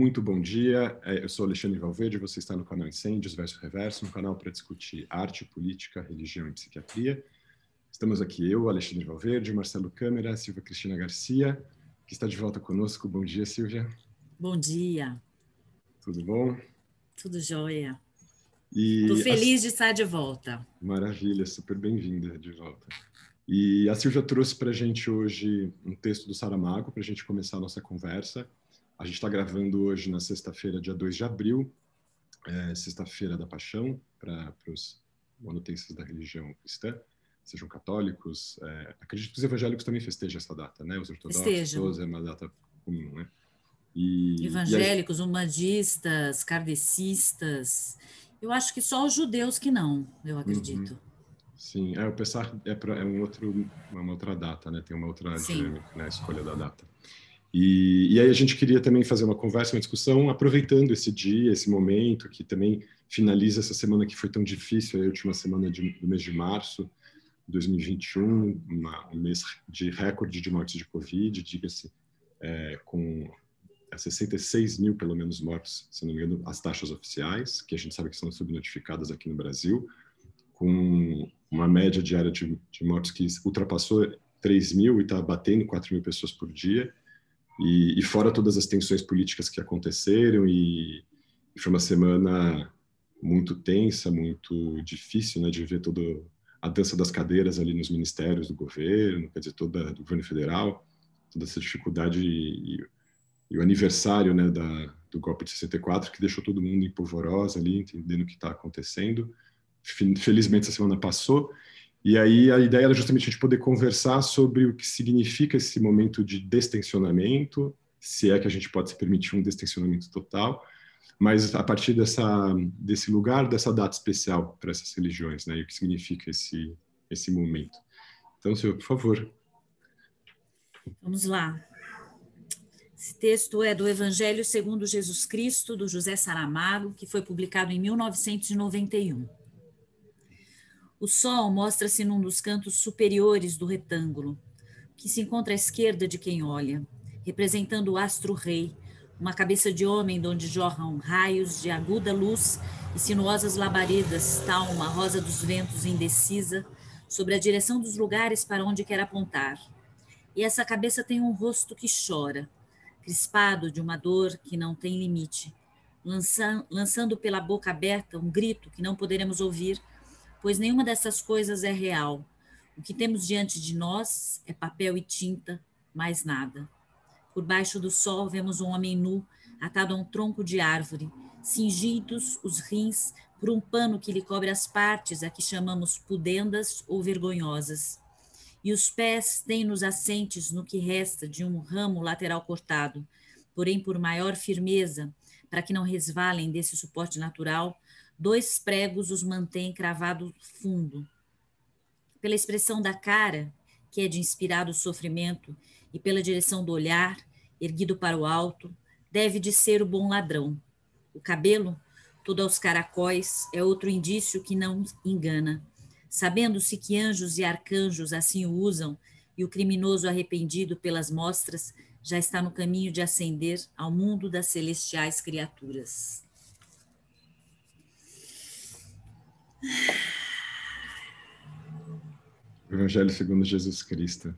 Muito bom dia, eu sou Alexandre Valverde, você está no canal Incêndios Verso Reverso, um canal para discutir arte, política, religião e psiquiatria. Estamos aqui eu, Alexandre Valverde, Marcelo Câmara, Silvia Cristina Garcia, que está de volta conosco. Bom dia, Silvia. Bom dia. Tudo bom? Tudo jóia. E Estou feliz de estar de volta. Maravilha, super bem-vinda de volta. E a Silvia trouxe para a gente hoje um texto do Saramago, para a gente começar a nossa conversa. A gente está gravando hoje na sexta-feira, dia 2 de abril, sexta-feira da Paixão, para os manutenses da religião cristã, sejam católicos. Acredito que os evangélicos também festejam essa data, né? Os ortodoxos, todos, é uma data comum, né? Evangélicos, umbandistas, kardecistas. Eu acho que só os judeus que não, eu acredito. Uhum. Sim, o Pessah uma outra data, né? Tem uma outra dinâmica, né? A escolha da data. E aí a gente queria também fazer uma conversa, uma discussão, aproveitando esse dia, esse momento, que também finaliza essa semana que foi tão difícil, a última semana do mês de março de 2021, um mês de recorde de mortes de Covid, diga-se, com 66 mil, pelo menos, mortos, se não me engano, as taxas oficiais, que a gente sabe que são subnotificadas aqui no Brasil, com uma média diária de mortes que ultrapassou 3 mil e está batendo 4 mil pessoas por dia, e fora todas as tensões políticas que aconteceram, e foi uma semana muito tensa, muito difícil, né, de ver toda a dança das cadeiras ali nos ministérios do governo, quer dizer, do governo federal, toda essa dificuldade e o aniversário, né, do golpe de 64, que deixou todo mundo em polvorosa ali, entendendo o que está acontecendo. Felizmente, essa semana passou. E aí a ideia era justamente a gente poder conversar sobre o que significa esse momento de destensionamento, se é que a gente pode se permitir um destensionamento total, mas a partir desse lugar, dessa data especial para essas religiões, né, e o que significa esse momento. Então, senhor, por favor. Vamos lá. Esse texto é do Evangelho segundo Jesus Cristo, do José Saramago, que foi publicado em 1991. O sol mostra-se num dos cantos superiores do retângulo, que se encontra à esquerda de quem olha, representando o astro-rei, uma cabeça de homem de onde jorram raios de aguda luz e sinuosas labaredas, tal uma rosa dos ventos indecisa, sobre a direção dos lugares para onde quer apontar. E essa cabeça tem um rosto que chora, crispado de uma dor que não tem limite, lançando pela boca aberta um grito que não poderemos ouvir, pois nenhuma dessas coisas é real. O que temos diante de nós é papel e tinta, mais nada. Por baixo do sol vemos um homem nu, atado a um tronco de árvore, cingidos os rins por um pano que lhe cobre as partes a que chamamos pudendas ou vergonhosas. E os pés têm-nos assentes no que resta de um ramo lateral cortado, porém por maior firmeza, para que não resvalem desse suporte natural, 2 pregos os mantêm cravado fundo. Pela expressão da cara, que é de inspirado sofrimento, e pela direção do olhar, erguido para o alto, deve de ser o bom ladrão. O cabelo, todo aos caracóis, é outro indício que não engana. Sabendo-se que anjos e arcanjos assim o usam, e o criminoso arrependido pelas mostras já está no caminho de ascender ao mundo das celestiais criaturas. Evangelho segundo Jesus Cristo.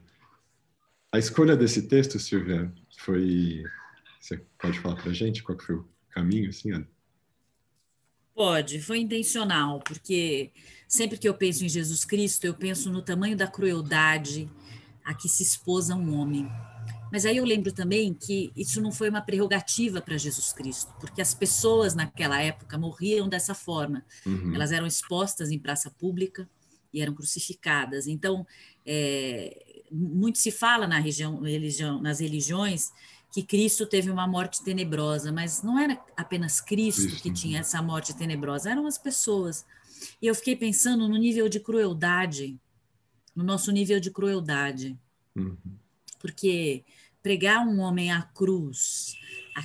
A escolha desse texto, Silvia, foi... Você pode falar para a gente qual que foi o caminho, assim, Ana? Pode, foi intencional, porque sempre que eu penso em Jesus Cristo, eu penso no tamanho da crueldade a que se expôs a um homem. Mas aí eu lembro também que isso não foi uma prerrogativa para Jesus Cristo, porque as pessoas naquela época morriam dessa forma. Uhum. Elas eram expostas em praça pública e eram crucificadas. Então, muito se fala nas religiões que Cristo teve uma morte tenebrosa, mas não era apenas Cristo que tinha essa morte tenebrosa, eram as pessoas. E eu fiquei pensando no nível de crueldade, no nosso nível de crueldade. Uhum. Porque pregar um homem à cruz, a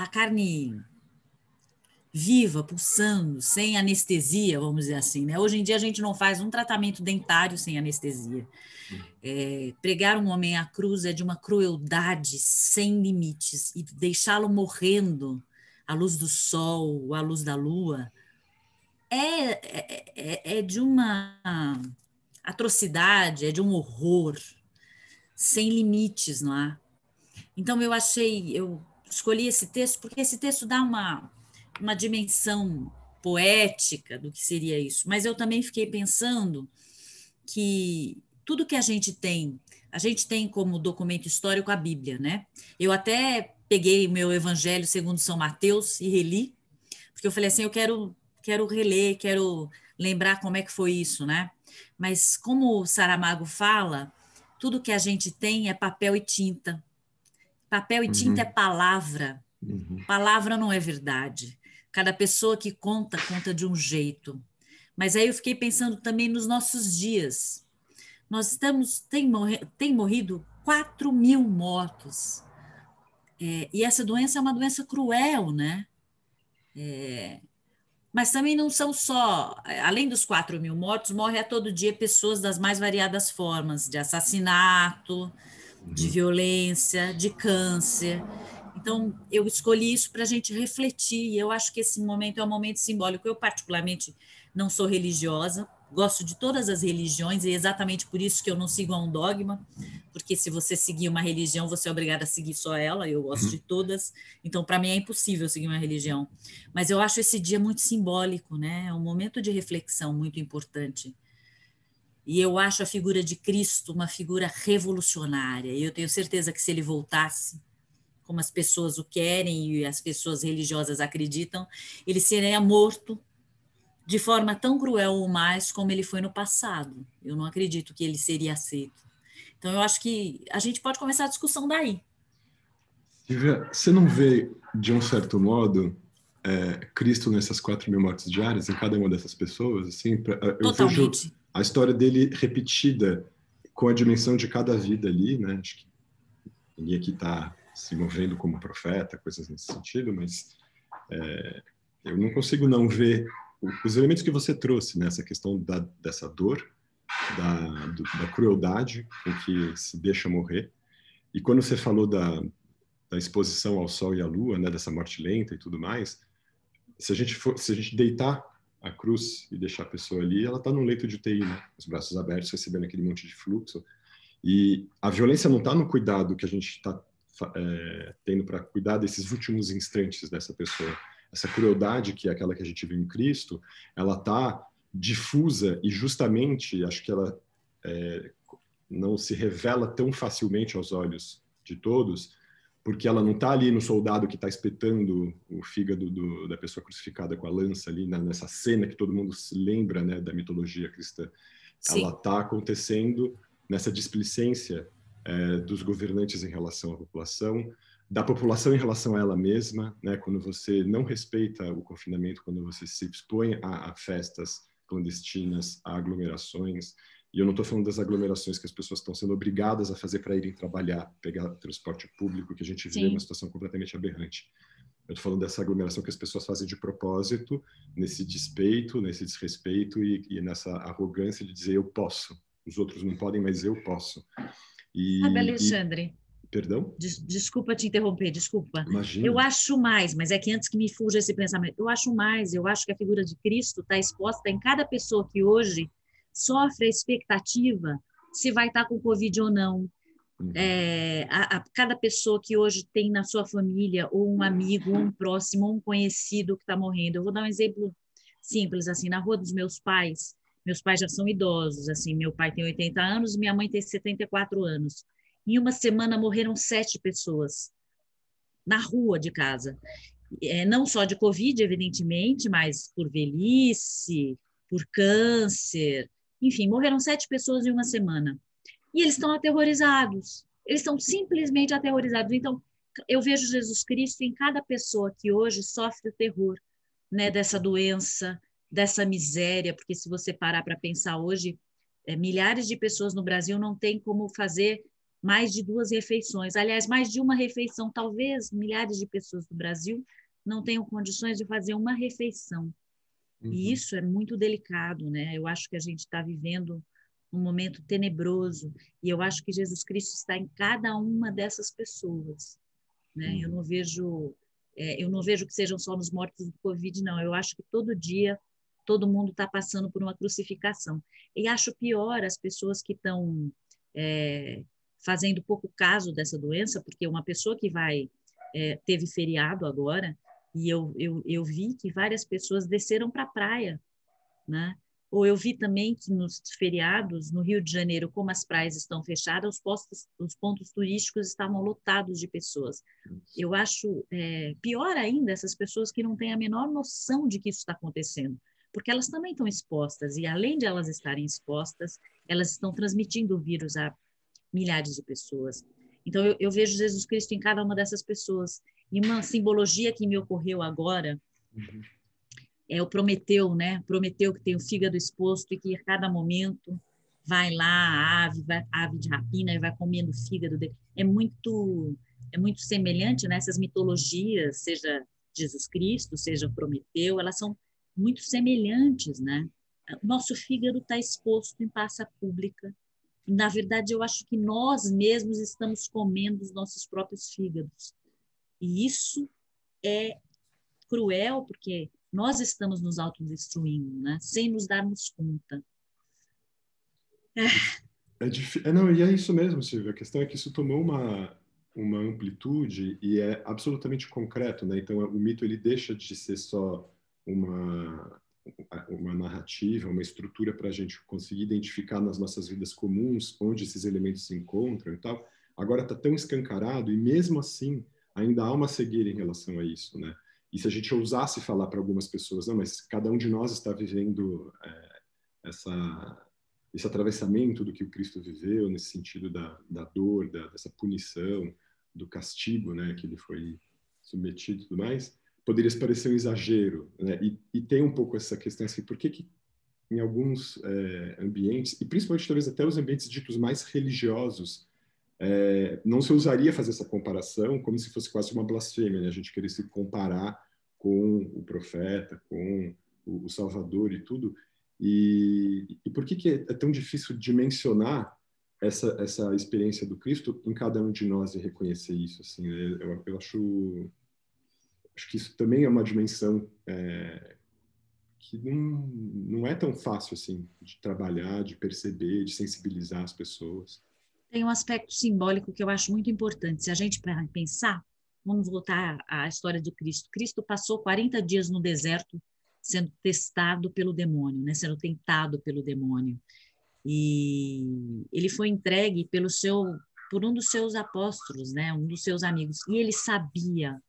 carne viva, pulsando, sem anestesia, vamos dizer assim, né? Hoje em dia a gente não faz um tratamento dentário sem anestesia. Pregar um homem à cruz é de uma crueldade sem limites, e deixá-lo morrendo à luz do sol, à luz da lua, é de uma atrocidade, é de um horror sem limites, não é? Então eu escolhi esse texto porque esse texto dá uma dimensão poética do que seria isso, mas eu também fiquei pensando que tudo que a gente tem como documento histórico a Bíblia, né? Eu até peguei o meu Evangelho segundo São Mateus e reli, porque eu falei assim, eu quero reler, quero lembrar como é que foi isso, né? Mas como o Saramago fala, tudo que a gente tem é papel e tinta. Papel e tinta é palavra. Palavra não é verdade. Cada pessoa que conta de um jeito. Mas aí eu fiquei pensando também nos nossos dias. Nós tem morrido 4.000 mortos. E essa doença é uma doença cruel, né? Mas também não são só... Além dos 4.000 mortos, morre a todo dia pessoas das mais variadas formas, de assassinato, de violência, de câncer. Então, eu escolhi isso para a gente refletir, e eu acho que esse momento é um momento simbólico. Eu, particularmente, não sou religiosa, gosto de todas as religiões, e é exatamente por isso que eu não sigo a um dogma, porque se você seguir uma religião, você é obrigado a seguir só ela, eu gosto de todas, então, para mim, é impossível seguir uma religião. Mas eu acho esse dia muito simbólico, né? É um momento de reflexão muito importante. E eu acho a figura de Cristo uma figura revolucionária, e eu tenho certeza que se ele voltasse, como as pessoas o querem e as pessoas religiosas acreditam, ele seria morto de forma tão cruel ou mais como ele foi no passado. Eu não acredito que ele seria aceito. Então, eu acho que a gente pode começar a discussão daí. Silvia, você não vê, de um certo modo, Cristo nessas 4.000 mortes diárias, em cada uma dessas pessoas? Assim, eu vejo a história dele repetida com a dimensão de cada vida ali, né? Acho que ninguém aqui está se movendo como profeta, coisas nesse sentido, mas eu não consigo não ver os elementos que você trouxe, né? Essa questão dessa dor, da crueldade com que se deixa morrer. E quando você falou da exposição ao sol e à lua, né? Dessa morte lenta e tudo mais, se a gente deitar a cruz e deixar a pessoa ali, ela está num leito de UTI, né? Os braços abertos, recebendo aquele monte de fluxo. E a violência não está no cuidado que a gente está tendo para cuidar desses últimos instantes dessa pessoa. Essa crueldade, que é aquela que a gente viu em Cristo, ela está difusa e justamente, acho que ela não se revela tão facilmente aos olhos de todos, porque ela não está ali no soldado que está espetando o fígado da pessoa crucificada com a lança ali, nessa cena que todo mundo se lembra, né, da mitologia cristã. Sim. Ela está acontecendo nessa displicência dos governantes em relação à população, da população em relação a ela mesma, né, quando você não respeita o confinamento, quando você se expõe a festas clandestinas, a aglomerações. E eu não estou falando das aglomerações que as pessoas estão sendo obrigadas a fazer para irem trabalhar, pegar transporte público, que a gente vê uma situação completamente aberrante. Eu estou falando dessa aglomeração que as pessoas fazem de propósito, nesse despeito, nesse desrespeito e nessa arrogância de dizer eu posso. Os outros não podem, mas eu posso. Sabe, Alexandre? Perdão? Desculpa te interromper, desculpa. Imagina. Eu acho mais, mas é que antes que me fuja esse pensamento, eu acho que a figura de Cristo está exposta em cada pessoa que hoje sofre a expectativa se vai estar com Covid ou não. Cada pessoa que hoje tem na sua família ou um amigo, ou um próximo, ou um conhecido que está morrendo. Eu vou dar um exemplo simples, assim, na rua dos meus pais já são idosos, assim, meu pai tem 80 anos, minha mãe tem 74 anos. Em uma semana morreram 7 pessoas na rua de casa. Não só de Covid, evidentemente, mas por velhice, por câncer, enfim, morreram 7 pessoas em uma semana. E eles estão aterrorizados, eles estão simplesmente aterrorizados. Então, eu vejo Jesus Cristo em cada pessoa que hoje sofre o terror, né, dessa doença, dessa miséria, porque se você parar para pensar hoje, milhares de pessoas no Brasil não têm como fazer mais de 2 refeições. Aliás, mais de uma refeição, talvez milhares de pessoas no Brasil não tenham condições de fazer uma refeição. E isso é muito delicado, né? Eu acho que a gente está vivendo um momento tenebroso, e eu acho que Jesus Cristo está em cada uma dessas pessoas, né? Eu não vejo que sejam só nos mortos do Covid, não. Eu acho que todo dia todo mundo está passando por uma crucificação. E acho pior as pessoas que estão fazendo pouco caso dessa doença, porque uma pessoa que teve feriado agora, e eu vi que várias pessoas desceram para a praia, né? Ou eu vi também que nos feriados, no Rio de Janeiro, como as praias estão fechadas, os pontos turísticos estavam lotados de pessoas. Eu acho pior ainda essas pessoas que não têm a menor noção de que isso está acontecendo, porque elas também estão expostas, e além de elas estarem expostas, elas estão transmitindo o vírus a milhares de pessoas. Então, eu vejo Jesus Cristo em cada uma dessas pessoas. E uma simbologia que me ocorreu agora é o Prometeu, né? Prometeu que tem o fígado exposto e que a cada momento vai lá a ave de rapina e vai comendo o fígado dele. É muito semelhante, né? Essas mitologias, seja Jesus Cristo, seja Prometeu, elas são muito semelhantes, né? O nosso fígado está exposto em praça pública. E, na verdade, eu acho que nós mesmos estamos comendo os nossos próprios fígados. E isso é cruel, porque nós estamos nos autodestruindo, né? Sem nos darmos conta. Não, e é isso mesmo, Silvia. A questão é que isso tomou uma amplitude e é absolutamente concreto, né? Então, o mito ele deixa de ser só uma narrativa, uma estrutura para a gente conseguir identificar nas nossas vidas comuns onde esses elementos se encontram e tal. Agora está tão escancarado e mesmo assim ainda há uma cegueira em relação a isso, né? E se a gente ousasse falar para algumas pessoas, não, mas cada um de nós está vivendo esse atravessamento do que o Cristo viveu, nesse sentido da dor, dessa punição, do castigo, né, que ele foi submetido e tudo mais, poderia parecer um exagero, né? E tem um pouco essa questão assim, por que em alguns ambientes, e principalmente talvez até os ambientes ditos mais religiosos, não se ousaria fazer essa comparação como se fosse quase uma blasfêmia, né? A gente querer se comparar com o profeta, com o Salvador e tudo. E por que é tão difícil dimensionar essa experiência do Cristo em cada um de nós e reconhecer isso? Assim, eu acho que isso também é uma dimensão que não é tão fácil assim de trabalhar, de perceber, de sensibilizar as pessoas. Tem um aspecto simbólico que eu acho muito importante. Se a gente pensar, vamos voltar à história do Cristo. Cristo passou 40 dias no deserto sendo testado pelo demônio, né? Sendo tentado pelo demônio. E ele foi entregue por um dos seus apóstolos, né? Um dos seus amigos. E ele sabia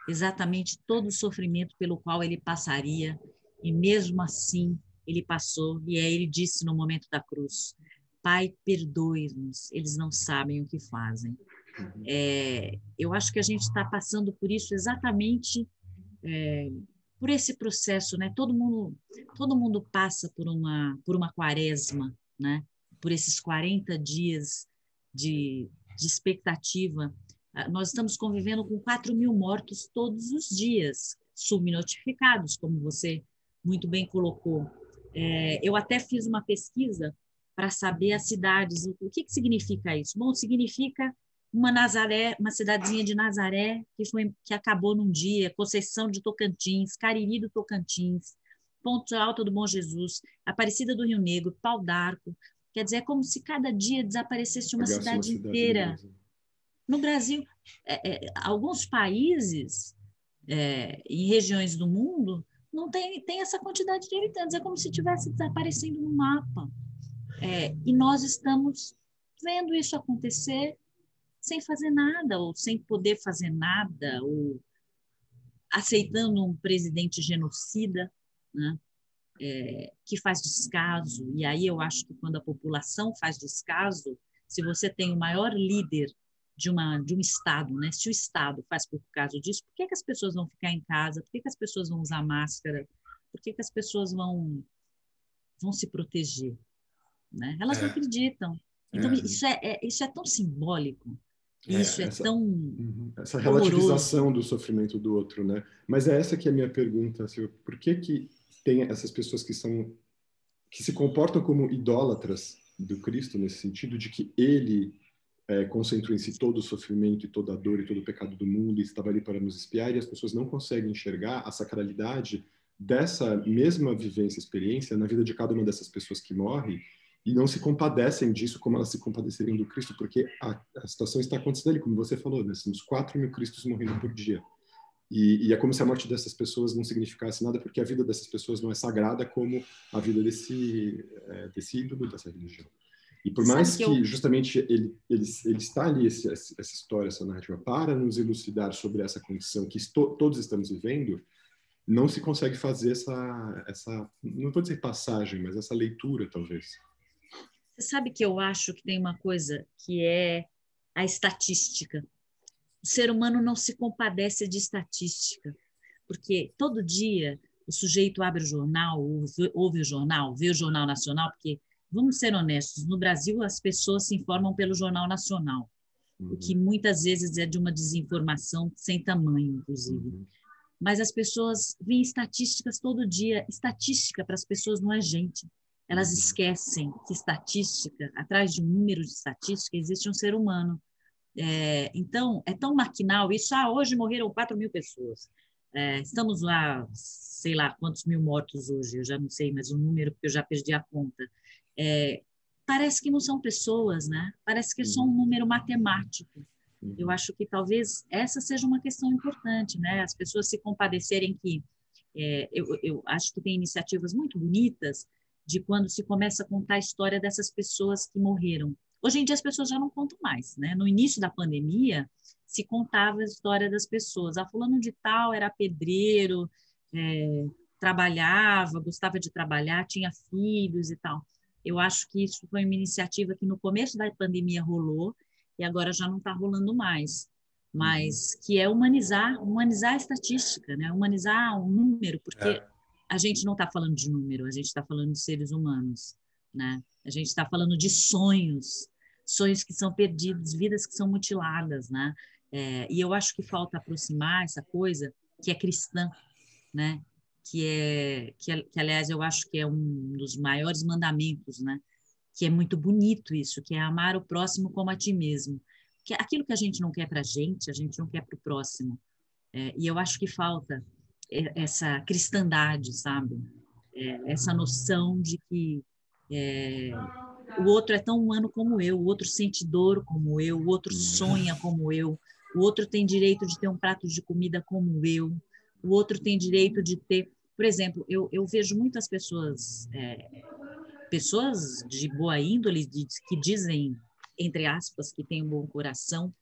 exatamente todo o sofrimento pelo qual ele passaria. E mesmo assim, ele passou. E aí ele disse no momento da cruz: Pai, perdoe-nos, eles não sabem o que fazem. Eu acho que a gente está passando por isso exatamente por esse processo, né? Todo mundo passa por uma quaresma, né? Por esses 40 dias de expectativa. Nós estamos convivendo com 4.000 mortos todos os dias, subnotificados, como você muito bem colocou. Eu até fiz uma pesquisa para saber as cidades. O que significa isso? Bom, significa uma cidadezinha de Nazaré que acabou num dia, Conceição de Tocantins, Cariri do Tocantins, Ponte Alta do Bom Jesus, Aparecida do Rio Negro, Pau d'Arco. Quer dizer, é como se cada dia desaparecesse uma cidade inteira. No Brasil, alguns países, em regiões do mundo, não tem essa quantidade de habitantes. É como se estivesse desaparecendo no mapa. E nós estamos vendo isso acontecer sem fazer nada, ou sem poder fazer nada, ou aceitando um presidente genocida, né, que faz descaso. E aí eu acho que quando a população faz descaso, se você tem o maior líder de um Estado, né, se o Estado faz por causa disso, por que as pessoas vão ficar em casa? Por que as pessoas vão usar máscara? Por que as pessoas vão se proteger? Né? Elas não acreditam. Então, isso é tão simbólico. Isso é tão essa relativização do sofrimento do outro, né? Mas é essa que é a minha pergunta, Silvia. Por que tem essas pessoas que se comportam como idólatras do Cristo, nesse sentido de que ele concentrou em si todo o sofrimento e toda a dor e todo o pecado do mundo e estava ali para nos espiar, e as pessoas não conseguem enxergar a sacralidade dessa mesma vivência, experiência na vida de cada uma dessas pessoas que morre, e não se compadecem disso como elas se compadeceriam do Cristo, porque a situação está acontecendo ali, como você falou, né? Temos 4.000 Cristos morrendo por dia. E é como se a morte dessas pessoas não significasse nada, porque a vida dessas pessoas não é sagrada como a vida desse ídolo, dessa religião. E por mais que justamente ele está ali, essa história, essa narrativa, para nos elucidar sobre essa condição que todos estamos vivendo, não se consegue fazer essa não vou dizer passagem, mas essa leitura, talvez. Você sabe que eu acho que tem uma coisa que é a estatística. O ser humano não se compadece de estatística, porque todo dia o sujeito abre o jornal, ouve o jornal, vê o Jornal Nacional, porque, vamos ser honestos, no Brasil as pessoas se informam pelo Jornal Nacional, o que muitas vezes é de uma desinformação sem tamanho, inclusive. Mas as pessoas veem estatísticas todo dia. Estatística para as pessoas não é gente. Elas esquecem que estatística, atrás de um número de estatística, existe um ser humano. Então, é tão maquinal isso. Hoje morreram 4.000 pessoas. Estamos lá, sei lá quantos mil mortos hoje, eu já não sei mais o número, porque eu já perdi a conta. Parece que não são pessoas, né? Parece que é só um número matemático. Eu acho que talvez essa seja uma questão importante, né? As pessoas se compadecerem que... eu acho que tem iniciativas muito bonitas de quando se começa a contar a história dessas pessoas que morreram. Hoje em dia as pessoas já não contam mais, né? No início da pandemia, se contava a história das pessoas. Fulano de tal era pedreiro, trabalhava, gostava de trabalhar, tinha filhos e tal. Eu acho que isso foi uma iniciativa que no começo da pandemia rolou e agora já não está rolando mais. Mas que é humanizar a estatística, né? Humanizar o número, porque a gente não está falando de número, a gente está falando de seres humanos, né? A gente está falando de sonhos que são perdidos, vidas que são mutiladas, né? E eu acho que falta aproximar essa coisa que é cristã, né? Que aliás, eu acho que é um dos maiores mandamentos, né? Que é muito bonito isso, que é amar o próximo como a ti mesmo. Que aquilo que a gente não quer para a gente não quer para o próximo. E eu acho que falta essa cristandade, sabe? Essa noção de que o outro é tão humano como eu, o outro sente dor como eu, o outro sonha como eu, o outro tem direito de ter um prato de comida como eu, o outro tem direito de ter... Por exemplo, eu vejo muitas pessoas de boa índole, que dizem, entre aspas, que têm um bom coração,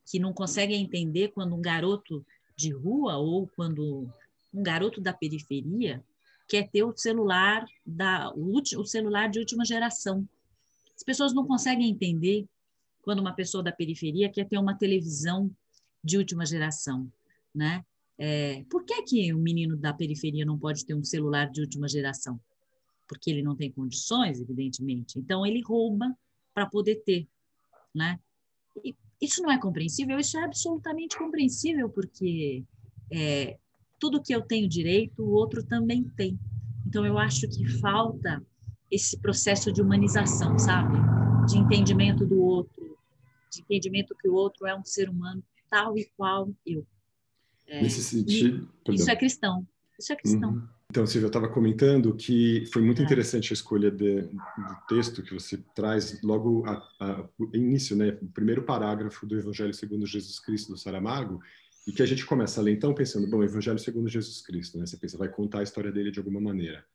que não conseguem entender quando um garoto de rua ou quando um garoto da periferia quer ter o celular de última geração. As pessoas não conseguem entender quando uma pessoa da periferia quer ter uma televisão de última geração, né? Por que o menino da periferia não pode ter um celular de última geração? Porque ele não tem condições, evidentemente. Então, ele rouba para poder ter, né? E isso não é compreensível? Isso é absolutamente compreensível, porque tudo que eu tenho direito, o outro também tem. Então, eu acho que falta esse processo de humanização, sabe? De entendimento do outro, de entendimento que o outro é um ser humano tal e qual eu. Nesse sentido... Isso é cristão. Isso é cristão. Então, Silvia, eu estava comentando que foi muito interessante a escolha do texto que você traz logo no início, né? O primeiro parágrafo do Evangelho segundo Jesus Cristo, do Saramago, e que a gente começa a ler, então, pensando, bom, Evangelho segundo Jesus Cristo, né? Você pensa, vai contar a história dele de alguma maneira.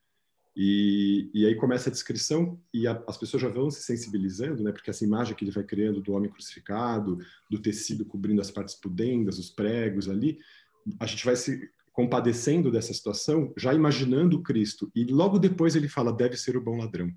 E aí começa a descrição e as pessoas já vão se sensibilizando, né? Porque essa imagem que ele vai criando do homem crucificado, do tecido cobrindo as partes pudendas, os pregos ali, a gente vai se compadecendo dessa situação, já imaginando Cristo. E logo depois ele fala, deve ser o bom ladrão.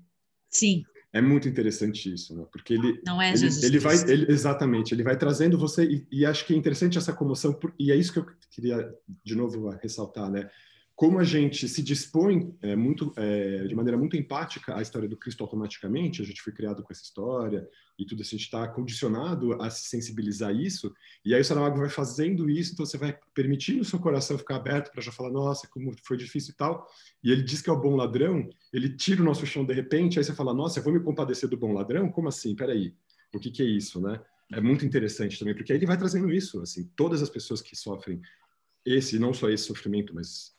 Sim. É muito interessante isso, né? Porque não é Jesus Cristo. Exatamente, ele vai trazendo você, e acho que é interessante essa comoção, e é isso que eu queria, de novo, ressaltar, né? como a gente se dispõe de maneira muito empática à história do Cristo automaticamente, a gente foi criado com essa história e tudo, a gente está condicionado a se sensibilizar a isso, e aí o Saramago vai fazendo isso, então você vai permitindo o seu coração ficar aberto para já falar, nossa, como foi difícil e tal, e ele diz que é o bom ladrão, ele tira o nosso chão de repente, aí você fala, nossa, eu vou me compadecer do bom ladrão? Como assim? Peraí, o que é isso, né? É muito interessante também, porque aí ele vai trazendo isso, assim, todas as pessoas que sofrem não só esse sofrimento, mas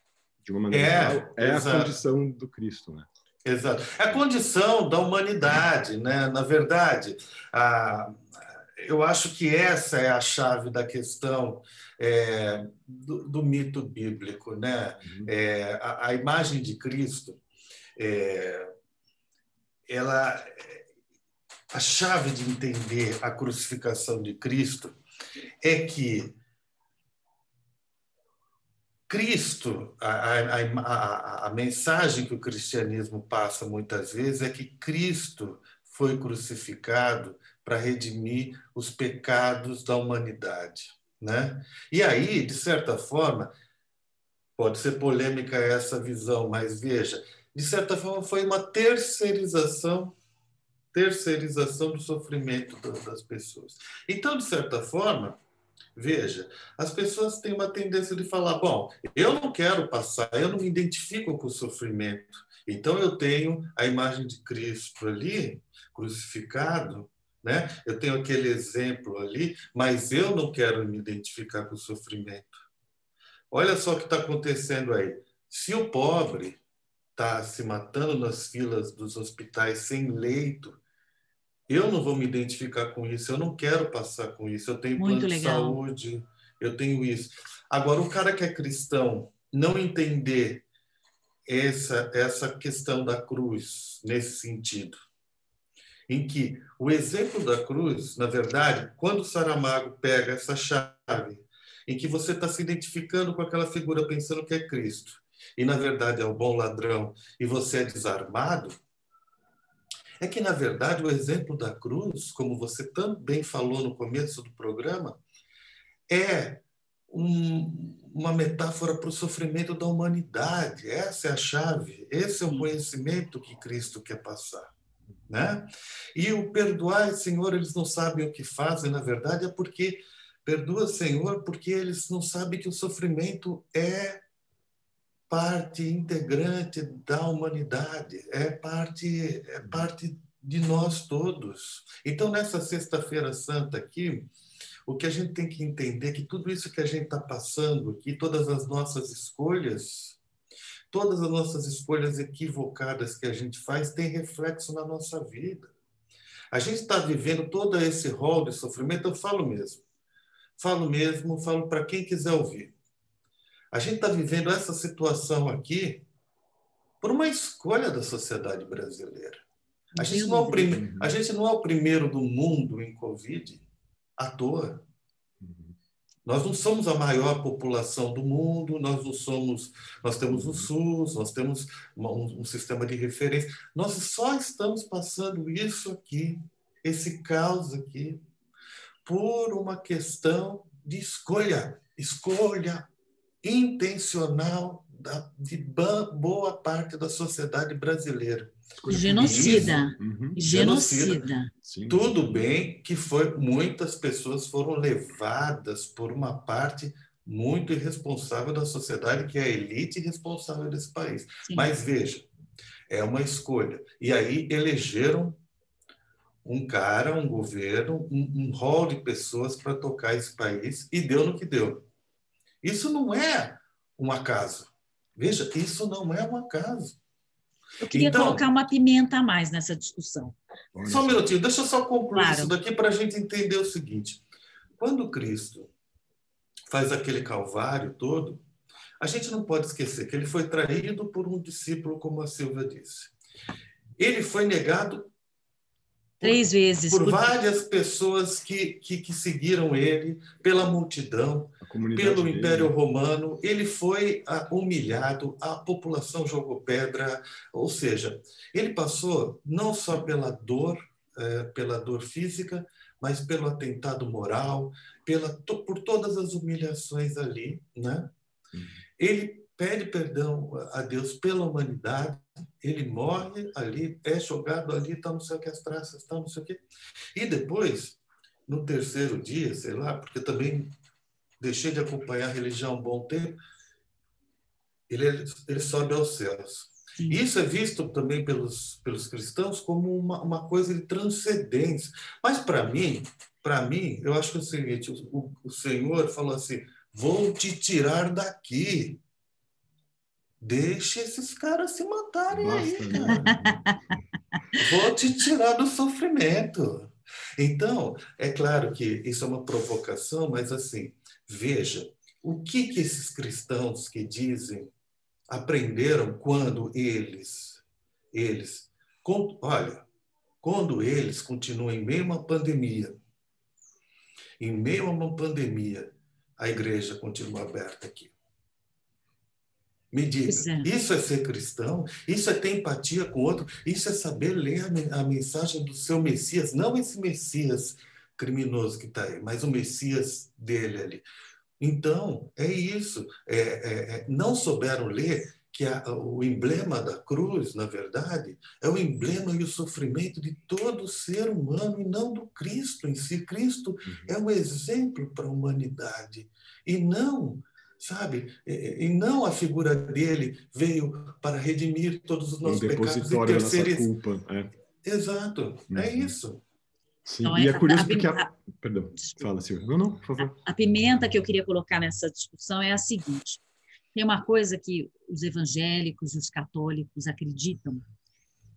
de uma maneira geral, é a condição do Cristo, né? Exato. É a condição da humanidade, né? Na verdade, eu acho que essa é a chave da questão do mito bíblico, né? A imagem de Cristo, a chave de entender a crucificação de Cristo é que Cristo, a mensagem que o cristianismo passa muitas vezes é que Cristo foi crucificado para redimir os pecados da humanidade, né? E aí, de certa forma, pode ser polêmica essa visão, mas veja, de certa forma foi uma terceirização do sofrimento das pessoas. Então, de certa forma, veja, as pessoas têm uma tendência de falar, bom, eu não quero passar, eu não me identifico com o sofrimento, então eu tenho a imagem de Cristo ali, crucificado, né? Eu tenho aquele exemplo ali, mas eu não quero me identificar com o sofrimento. Olha só o que está acontecendo aí. Se o pobre está se matando nas filas dos hospitais sem leito, eu não vou me identificar com isso, eu não quero passar com isso, eu tenho plano de saúde, eu tenho isso. Agora, o cara que é cristão não entender essa questão da cruz nesse sentido, em que o exemplo da cruz, na verdade, quando o Saramago pega essa chave, em que você está se identificando com aquela figura pensando que é Cristo, e na verdade é o bom ladrão, e você é desarmado, é que, na verdade, o exemplo da cruz, como você também falou no começo do programa, é uma metáfora para o sofrimento da humanidade. Essa é a chave, esse é o conhecimento que Cristo quer passar, né? E o perdoar, Senhor, eles não sabem o que fazem, na verdade, é porque, perdoa, Senhor, porque eles não sabem que o sofrimento é parte integrante da humanidade, é parte de nós todos. Então, nessa Sexta-feira Santa aqui, o que a gente tem que entender é que tudo isso que a gente está passando aqui, todas as nossas escolhas equivocadas que a gente faz, tem reflexo na nossa vida. A gente está vivendo todo esse rol de sofrimento, eu falo para quem quiser ouvir. A gente está vivendo essa situação aqui por uma escolha da sociedade brasileira. A gente não é o primeiro do mundo em Covid à toa. Nós não somos a maior população do mundo, nós temos o SUS, nós temos um sistema de referência. Nós só estamos passando isso aqui, esse caos aqui, por uma questão de escolha intencional de boa parte da sociedade brasileira. Genocida. Tudo bem que muitas pessoas foram levadas por uma parte muito irresponsável da sociedade, que é a elite responsável desse país. Sim. Mas veja, é uma escolha. E aí elegeram um governo, um rol de pessoas para tocar esse país, e deu no que deu. Isso não é um acaso. Veja, isso não é um acaso. Eu queria colocar uma pimenta a mais nessa discussão. Só um minutinho, deixa eu só concluir isso daqui para a gente entender o seguinte. Quando Cristo faz aquele calvário todo, a gente não pode esquecer que ele foi traído por um discípulo, como a Silvia disse. Ele foi negado 3 vezes. Por várias pessoas que seguiram ele, pela multidão, pelo Império Romano. Ele foi humilhado, a população jogou pedra. Ou seja, ele passou não só pela dor física, mas pelo atentado moral, por todas as humilhações ali, né? Ele pede perdão a Deus pela humanidade, ele morre ali, é jogado ali, tá não sei o que, as traças, tá não sei o que. E depois, no terceiro dia, sei lá, porque também deixei de acompanhar a religião há um bom tempo, ele sobe aos céus. Sim. Isso é visto também pelos cristãos como uma coisa de transcendência. Mas para mim, eu acho que é o seguinte, o Senhor falou assim, vou te tirar daqui. Deixa esses caras se matarem. Basta, aí, cara. Vou te tirar do sofrimento. Então, é claro que isso é uma provocação, mas assim, veja, o que esses cristãos que dizem aprenderam quando olha, quando eles continuam em meio a uma pandemia, a igreja continua aberta aqui. Me diga, isso é ser cristão? Isso é ter empatia com o outro? Isso é saber ler a mensagem do seu Messias? Não esse Messias criminoso que está aí, mas o Messias dele ali. Então, é isso. Não souberam ler que o emblema da cruz, na verdade, é o emblema e o sofrimento de todo ser humano e não do Cristo em si. Cristo é um exemplo para a humanidade. E não, sabe, e não a figura dele veio para redimir todos os nossos pecados e terceirizar. Culpa. Exato, é isso. Sim, então, e é curioso porque... Perdão, fala, Silvia. Não, por favor. A pimenta que eu queria colocar nessa discussão é a seguinte. Tem uma coisa que os evangélicos e os católicos acreditam,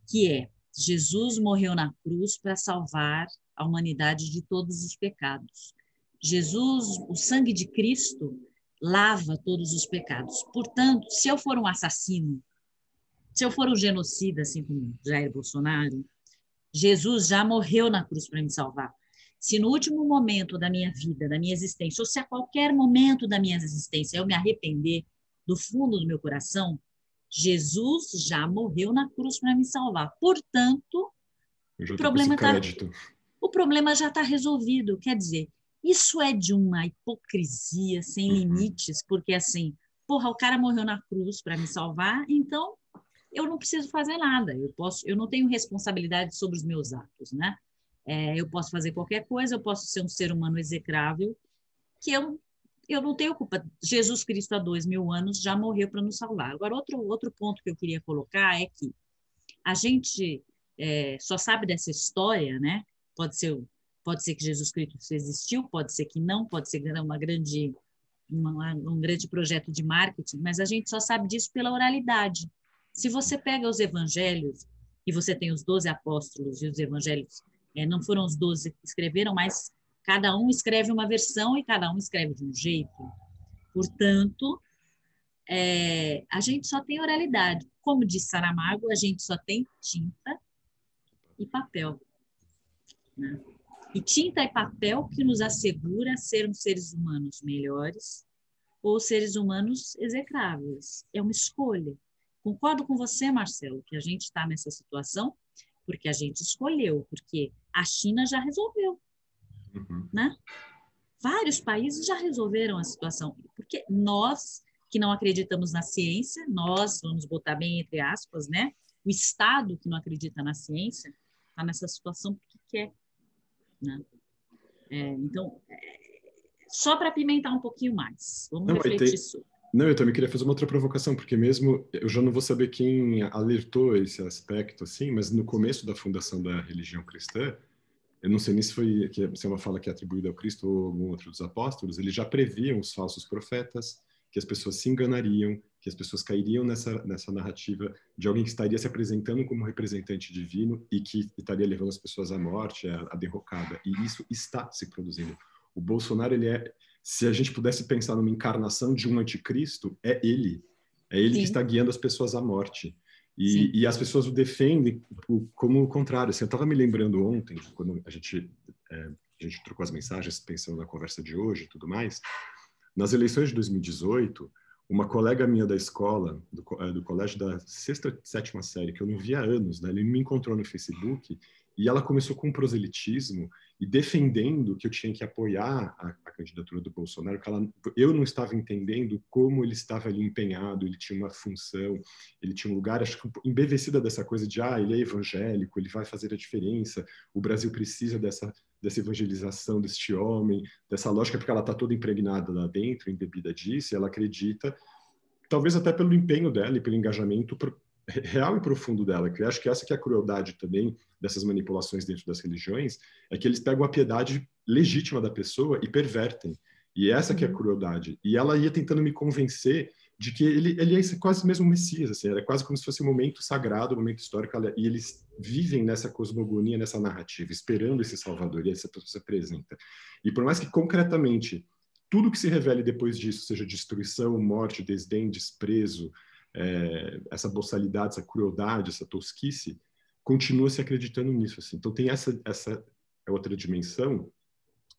que é Jesus morreu na cruz para salvar a humanidade de todos os pecados. Jesus, o sangue de Cristo, lava todos os pecados. Portanto, se eu for um assassino, se eu for um genocida, assim como Jair Bolsonaro, Jesus já morreu na cruz para me salvar. Se no último momento da minha vida, da minha existência, ou se a qualquer momento da minha existência eu me arrepender do fundo do meu coração, Jesus já morreu na cruz para me salvar. Portanto, o problema já está resolvido. Quer dizer, isso é de uma hipocrisia sem limites, porque assim, porra, o cara morreu na cruz para me salvar, então eu não preciso fazer nada. Eu não tenho responsabilidade sobre os meus atos, né? Eu posso fazer qualquer coisa, eu posso ser um ser humano execrável, que eu não tenho culpa. Jesus Cristo, há 2000 anos, já morreu para nos salvar. Agora, outro ponto que eu queria colocar é que a gente só sabe dessa história, né? Pode ser que Jesus Cristo existiu, pode ser que não, pode ser um grande projeto de marketing, mas a gente só sabe disso pela oralidade. Se você pega os evangelhos, e você tem os 12 apóstolos, e os evangelhos não foram os 12 que escreveram, mas cada um escreve uma versão e cada um escreve de um jeito. Portanto, a gente só tem oralidade. Como diz Saramago, a gente só tem tinta e papel. Né? E tinta e papel que nos assegura sermos seres humanos melhores ou seres humanos execráveis. É uma escolha. Concordo com você, Marcelo, que a gente está nessa situação porque a gente escolheu, porque a China já resolveu. Né? Vários países já resolveram a situação, porque nós que não acreditamos na ciência, nós, vamos botar bem entre aspas, né? O Estado que não acredita na ciência está nessa situação porque quer. Né? Então, só para apimentar um pouquinho mais, vamos refletir sobre. Não, eu também queria fazer uma outra provocação, porque mesmo, eu já não vou saber quem alertou esse aspecto, assim, mas no começo da fundação da religião cristã, eu não sei nem se é uma fala que é atribuída ao Cristo ou algum outro dos apóstolos, eles já previam os falsos profetas, que as pessoas se enganariam, que as pessoas cairiam nessa narrativa de alguém que estaria se apresentando como representante divino e que estaria levando as pessoas à morte, à derrocada. E isso está se produzindo. O Bolsonaro, se a gente pudesse pensar numa encarnação de um anticristo, é ele. É ele Sim. que está guiando as pessoas à morte. E as pessoas o defendem como o contrário. Assim, eu estava me lembrando ontem, quando a gente trocou as mensagens, pensando na conversa de hoje e tudo mais, nas eleições de 2018, uma colega minha da escola, do colégio da 6ª, 7ª série, que eu não via há anos, né, ele me encontrou no Facebook E ela começou com um proselitismo e defendendo que eu tinha que apoiar a candidatura do Bolsonaro, que eu não estava entendendo como ele estava ali empenhado, ele tinha uma função, ele tinha um lugar, acho que embevecida dessa coisa de, ele é evangélico, ele vai fazer a diferença, o Brasil precisa dessa evangelização deste homem, dessa lógica, porque ela está toda impregnada lá dentro, embebida disso, e ela acredita, talvez até pelo empenho dela e pelo engajamento real e profundo dela, que eu acho que essa que é a crueldade também dessas manipulações dentro das religiões, é que eles pegam a piedade legítima da pessoa e pervertem. E essa que é a crueldade. E ela ia tentando me convencer de que ele é quase mesmo um Messias, assim, era quase como se fosse um momento sagrado, um momento histórico, e eles vivem nessa cosmogonia, nessa narrativa, esperando esse Salvador, e essa pessoa se apresenta. E por mais que concretamente tudo que se revele depois disso, seja destruição, morte, desdém, desprezo, essa boçalidade, essa crueldade, essa tosquice, continua se acreditando nisso. Assim. Então tem essa outra dimensão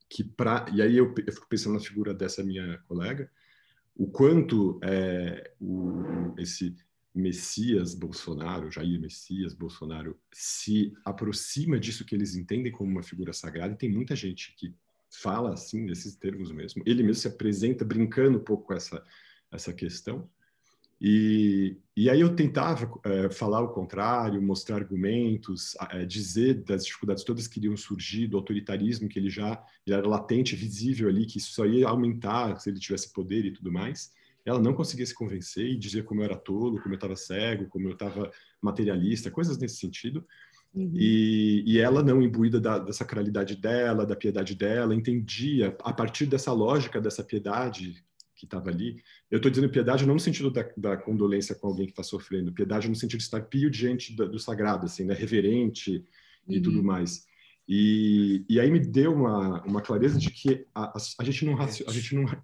que e aí eu fico pensando na figura dessa minha colega, o quanto esse Messias Bolsonaro, Jair Messias Bolsonaro, se aproxima disso que eles entendem como uma figura sagrada, e tem muita gente que fala assim, nesses termos mesmo. Ele mesmo se apresenta brincando um pouco com essa questão. E aí eu tentava falar o contrário, mostrar argumentos, dizer das dificuldades todas que iriam surgir, do autoritarismo que ele era latente, visível ali, que isso só ia aumentar se ele tivesse poder e tudo mais. Ela não conseguia se convencer e dizia como eu era tolo, como eu estava cego, como eu estava materialista, coisas nesse sentido. Uhum. E ela, não imbuída da sacralidade dela, da piedade dela, entendia, a partir dessa lógica, dessa piedade que estava ali. Eu estou dizendo piedade não no sentido da condolência com alguém que está sofrendo, piedade no sentido de estar pio diante do sagrado, assim, né? Reverente e tudo mais. E aí me deu uma clareza de que a gente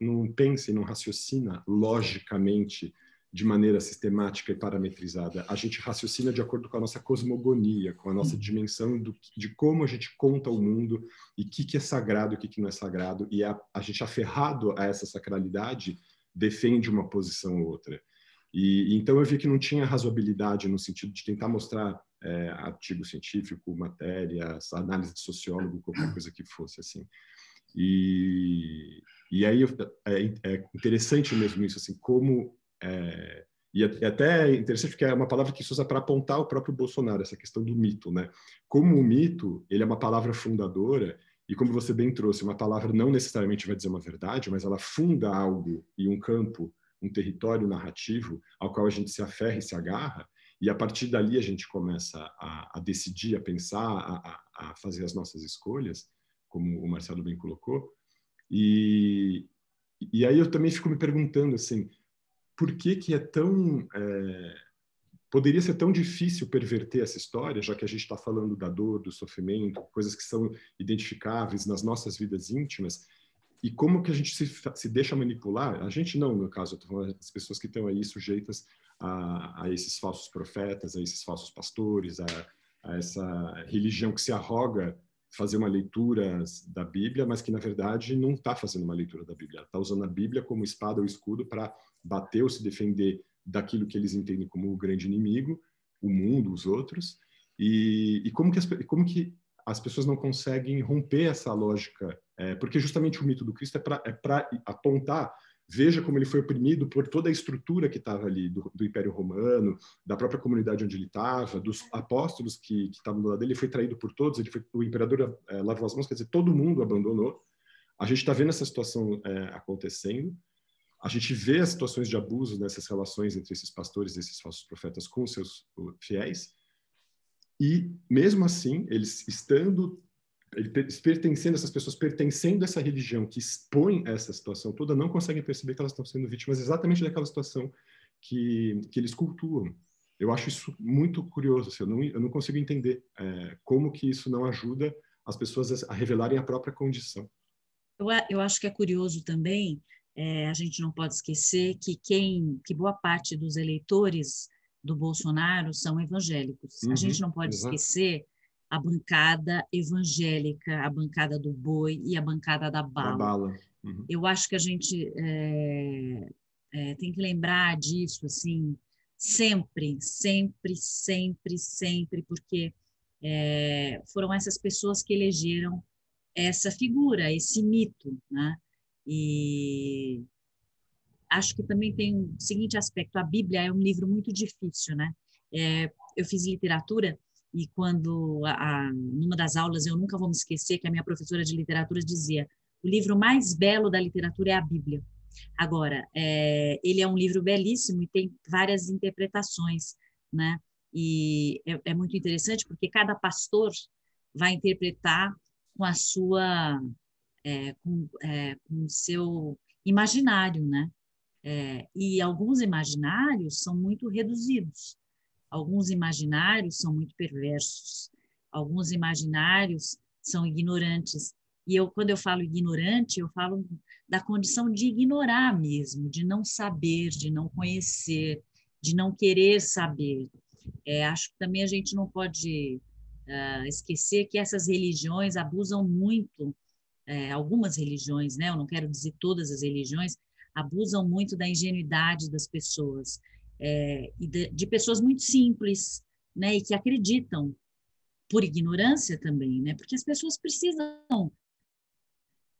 não pensa e não raciocina logicamente de maneira sistemática e parametrizada. A gente raciocina de acordo com a nossa cosmogonia, com a nossa dimensão de como a gente conta o mundo e o que é sagrado e o que não é sagrado. E a gente, aferrado a essa sacralidade, defende uma posição ou outra. E então eu vi que não tinha razoabilidade no sentido de tentar mostrar artigo científico, matérias, análise de sociólogo, qualquer coisa que fosse assim. E aí é interessante mesmo isso, assim, como e até interessante porque é uma palavra que se usa para apontar o próprio Bolsonaro, essa questão do mito, né? Como o mito, ele é uma palavra fundadora e, como você bem trouxe, uma palavra não necessariamente vai dizer uma verdade, mas ela funda algo e um campo, um território narrativo ao qual a gente se aferra e se agarra, e a partir dali a gente começa a decidir, a pensar, a fazer as nossas escolhas, como o Marcelo bem colocou. E aí eu também fico me perguntando, assim, por que é tão... poderia ser tão difícil perverter essa história, já que a gente está falando da dor, do sofrimento, coisas que são identificáveis nas nossas vidas íntimas, e como que a gente se deixa manipular? A gente não, no caso, eu estou falando das pessoas que estão aí sujeitas a esses falsos profetas, a esses falsos pastores, a essa religião que se arroga fazer uma leitura da Bíblia, mas que, na verdade, não está fazendo uma leitura da Bíblia. Ela está usando a Bíblia como espada ou escudo para bater ou se defender daquilo que eles entendem como o grande inimigo, o mundo, os outros, e como que as pessoas não conseguem romper essa lógica, porque justamente o mito do Cristo é para apontar, veja como ele foi oprimido por toda a estrutura que estava ali, do Império Romano, da própria comunidade onde ele estava, dos apóstolos que estavam do lado dele, ele foi traído por todos, o imperador lavou as mãos, quer dizer, todo mundo abandonou. A gente está vendo essa situação acontecendo, a gente vê as situações de abuso nessas relações entre esses pastores e esses falsos profetas com seus fiéis, e mesmo assim, eles pertencendo, essas pessoas pertencendo a essa religião que expõe essa situação toda, não conseguem perceber que elas estão sendo vítimas exatamente daquela situação que eles cultuam. Eu acho isso muito curioso, assim, eu não consigo entender como que isso não ajuda as pessoas a revelarem a própria condição. Eu acho que é curioso também, a gente não pode esquecer que boa parte dos eleitores do Bolsonaro são evangélicos. A gente não pode esquecer a bancada evangélica, a bancada do boi e a bancada da bala. Eu acho que a gente tem que lembrar disso, assim, sempre, porque foram essas pessoas que elegeram essa figura, esse mito, né? E acho que também tem o seguinte aspecto: a Bíblia é um livro muito difícil, né? Eu fiz literatura e quando, numa das aulas, eu nunca vou me esquecer que a minha professora de literatura dizia: o livro mais belo da literatura é a Bíblia. Agora, ele é um livro belíssimo e tem várias interpretações, né? E é muito interessante porque cada pastor vai interpretar com a sua, com o seu imaginário, né? E alguns imaginários são muito reduzidos, alguns imaginários são muito perversos, alguns imaginários são ignorantes. E quando eu falo ignorante, eu falo da condição de ignorar mesmo, de não saber, de não conhecer, de não querer saber. Acho que também a gente não pode esquecer que essas religiões abusam muito, algumas religiões, né? Eu não quero dizer todas as religiões, abusam muito da ingenuidade das pessoas, e de pessoas muito simples, né? E que acreditam por ignorância também, né? Porque as pessoas precisam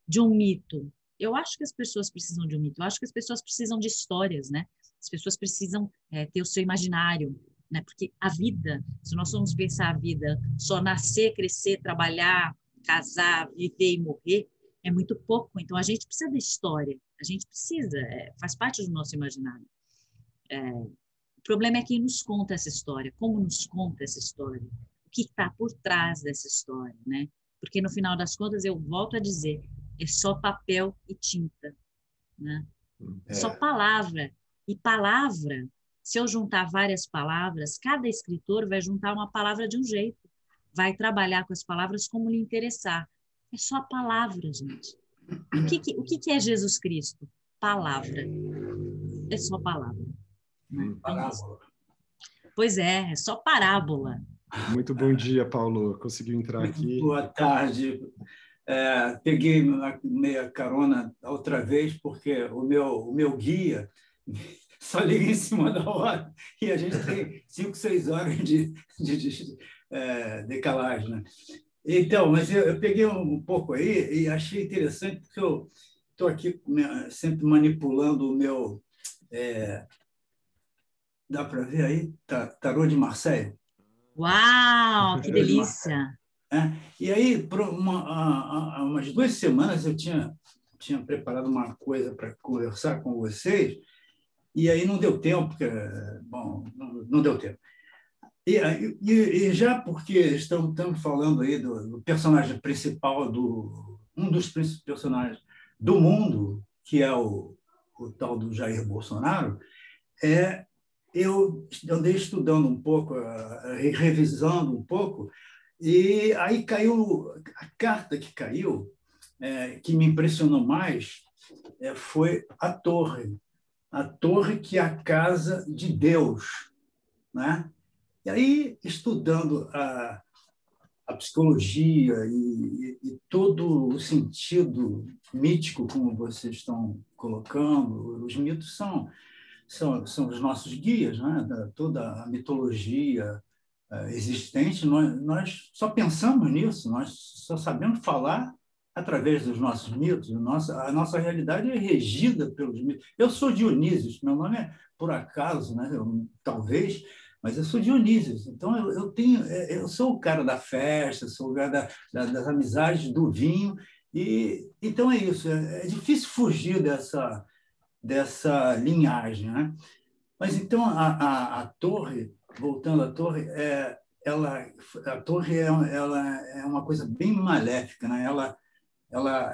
de um mito. Eu acho que as pessoas precisam de um mito. Eu acho que as pessoas precisam de histórias, né? As pessoas precisam ter o seu imaginário, né? Porque a vida, se nós formos pensar a vida, só nascer, crescer, trabalhar, casar, viver e morrer, é muito pouco. Então, a gente precisa da história. A gente precisa, faz parte do nosso imaginário. O problema é quem nos conta essa história, como nos conta essa história, o que está por trás dessa história, né? Porque, no final das contas, eu volto a dizer, é só papel e tinta, né? Só palavra. E palavra, se eu juntar várias palavras, cada escritor vai juntar uma palavra de um jeito, vai trabalhar com as palavras como lhe interessar. É só a palavra, gente. O que é Jesus Cristo? Palavra. É só palavra. Né? Parábola. Pois é só parábola. Muito bom dia, Paulo. Conseguiu entrar aqui? Boa tarde. Peguei meia carona outra vez, porque o meu guia só liga em cima da hora e a gente tem 5, 6 horas de decalagem, né? Então, mas eu peguei um pouco aí e achei interessante, porque eu estou aqui sempre manipulando o meu... dá para ver aí? Tarô de Marseille. Uau, que delícia! E aí, por umas 2 semanas, eu tinha preparado uma coisa para conversar com vocês, e aí não deu tempo, porque, bom, não deu tempo. E já porque estamos falando aí do personagem principal, um dos principais personagens do mundo, que é o tal do Jair Bolsonaro, eu andei estudando um pouco, revisando um pouco, e aí caiu a carta que caiu, que me impressionou mais, foi a torre que é a casa de Deus, né? E aí, estudando a psicologia e todo o sentido mítico, como vocês estão colocando, os mitos são os nossos guias, né? Toda a mitologia existente, nós só pensamos nisso, nós só sabemos falar através dos nossos mitos. A nossa realidade é regida pelos mitos. Eu sou Dionísio, meu nome é por acaso, né? Talvez, mas eu sou Dionísio. Então, eu sou o cara da festa, sou o cara das amizades, do vinho. E então é isso. É difícil fugir dessa linhagem, né? Mas então a torre, voltando à torre, a torre ela é uma coisa bem maléfica, né?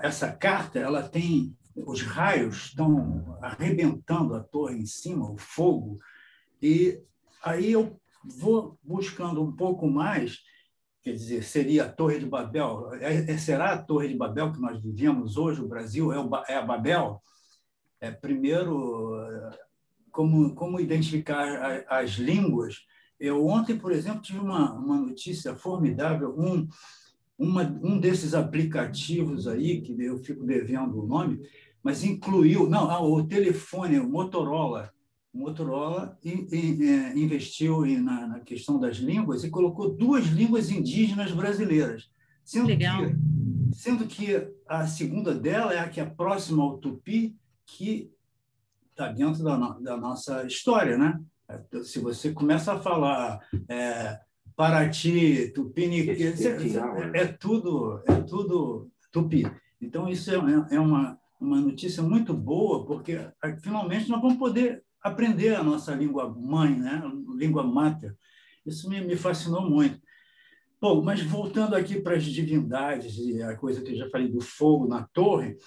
Essa carta, ela tem os raios estão arrebentando a torre em cima, o fogo, e aí eu vou buscando um pouco mais, quer dizer, seria a Torre de Babel. Será a Torre de Babel que nós vivemos hoje? O Brasil é a Babel? Primeiro, como identificar as línguas? Eu ontem, por exemplo, tive uma notícia formidável. Um desses aplicativos aí, que eu fico devendo o nome, mas incluiu... Não, o telefone, o Motorola, O Motorola investiu na questão das línguas e colocou 2 línguas indígenas brasileiras, sendo que a segunda dela é a que é próxima ao tupi, que está dentro da nossa história, né? Se você começa a falar Paraty, Tupiniquim, é tudo tupi. Então, isso é uma notícia muito boa, porque finalmente nós vamos poder aprender a nossa língua mãe, né? Língua mater. Isso me fascinou muito. Bom, mas voltando aqui para as divindades e a coisa que eu já falei do fogo na torre,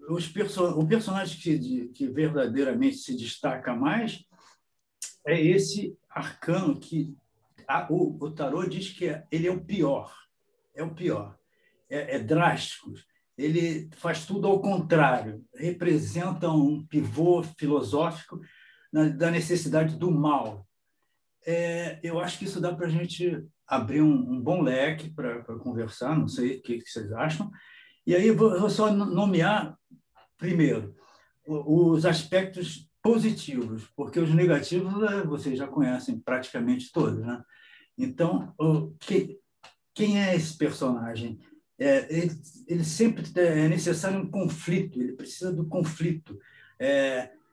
o personagem que verdadeiramente se destaca mais é esse arcano que o tarô diz que ele é o pior, é drástico, ele faz tudo ao contrário, representa um pivô filosófico da necessidade do mal. Eu acho que isso dá para a gente abrir um bom leque para conversar, não sei o que vocês acham, e aí eu vou só nomear, primeiro, os aspectos positivos, porque os negativos vocês já conhecem praticamente todos, né? Então, quem é esse personagem? Ele sempre é necessário um conflito, ele precisa do conflito,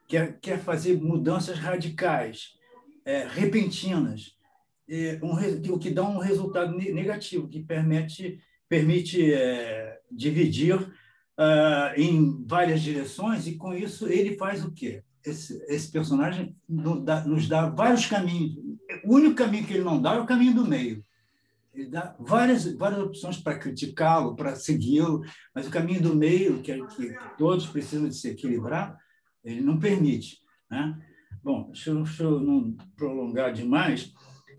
quer fazer mudanças radicais, repentinas, o que dá um resultado negativo, que permite dividir em várias direções, e com isso ele faz o quê? Esse personagem nos dá vários caminhos. O único caminho que ele não dá é o caminho do meio. Ele dá várias opções para criticá-lo, para segui-lo, mas o caminho do meio, que todos precisam de se equilibrar, ele não permite, né? Bom, deixa eu não prolongar demais,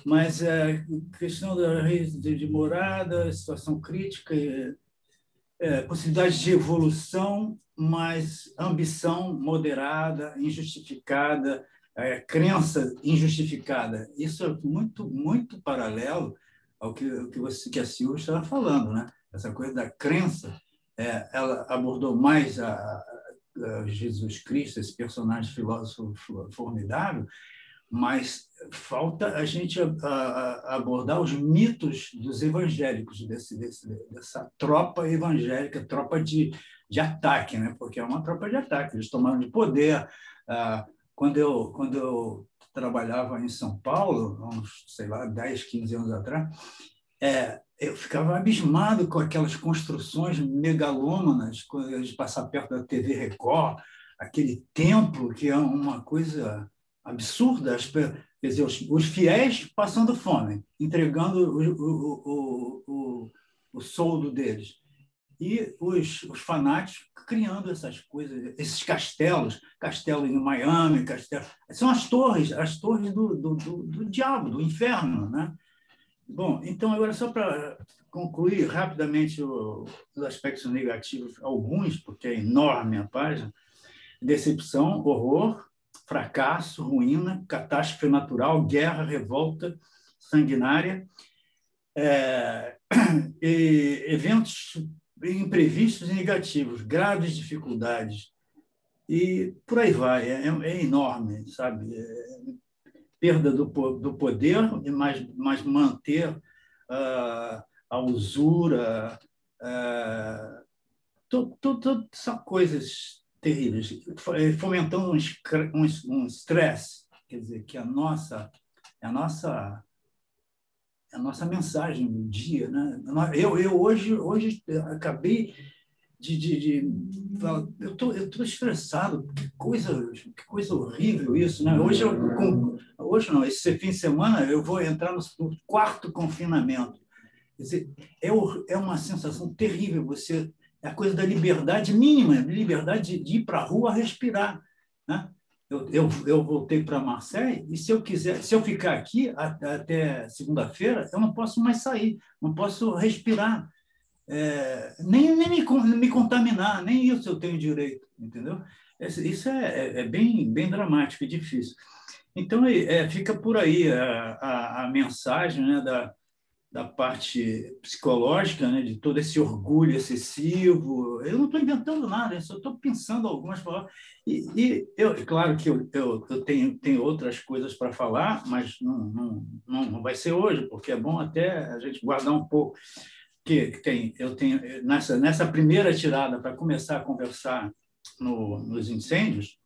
mas a questão da rede de morada, situação crítica, possibilidade de evolução, mas ambição moderada, injustificada, crença injustificada. Isso é muito, muito paralelo ao que a Silvia estava falando, né? Essa coisa da crença, ela abordou mais a Jesus Cristo, esse personagem filósofo formidável, mas falta a gente abordar os mitos dos evangélicos, dessa tropa evangélica, tropa de ataque, né? Porque é uma tropa de ataque, eles tomaram de poder. Quando eu trabalhava em São Paulo, uns, sei lá, 10, 15 anos atrás, eu ficava abismado com aquelas construções megalômanas, quando a gente passava perto da TV Record, aquele templo que é uma coisa absurda, quer dizer, os fiéis passando fome, entregando o soldo deles, e os fanáticos criando essas coisas, esses castelo em Miami, são as torres do diabo, do inferno, né? Bom, então, agora só para concluir rapidamente os aspectos negativos, alguns, porque é enorme a página: decepção, horror, fracasso, ruína, catástrofe natural, guerra, revolta sanguinária, eventos imprevistos e negativos, graves dificuldades, e por aí vai. É enorme, sabe? Perda do poder, mas manter a usura, tudo são coisas terríveis, fomentando um estresse, quer dizer, que a nossa mensagem do dia, né? Eu hoje acabei eu estou estressado, que coisa horrível isso, né? Hoje não, esse fim de semana eu vou entrar no 4º confinamento. Quer dizer, é uma sensação terrível. É a coisa da liberdade mínima, liberdade de ir para a rua respirar, né? Eu voltei para Marseille, e se eu ficar aqui até segunda-feira, eu não posso mais sair, não posso respirar. Nem me contaminar, nem isso eu tenho direito, entendeu? Isso é bem dramático e difícil. Então, fica por aí a mensagem, né, da parte psicológica, né, de todo esse orgulho excessivo. Eu não estou inventando nada, eu só estou pensando algumas palavras. Claro que eu tenho outras coisas para falar, mas não vai ser hoje, porque é bom até a gente guardar um pouco. Eu tenho nessa primeira tirada, para começar a conversar nos incêndios,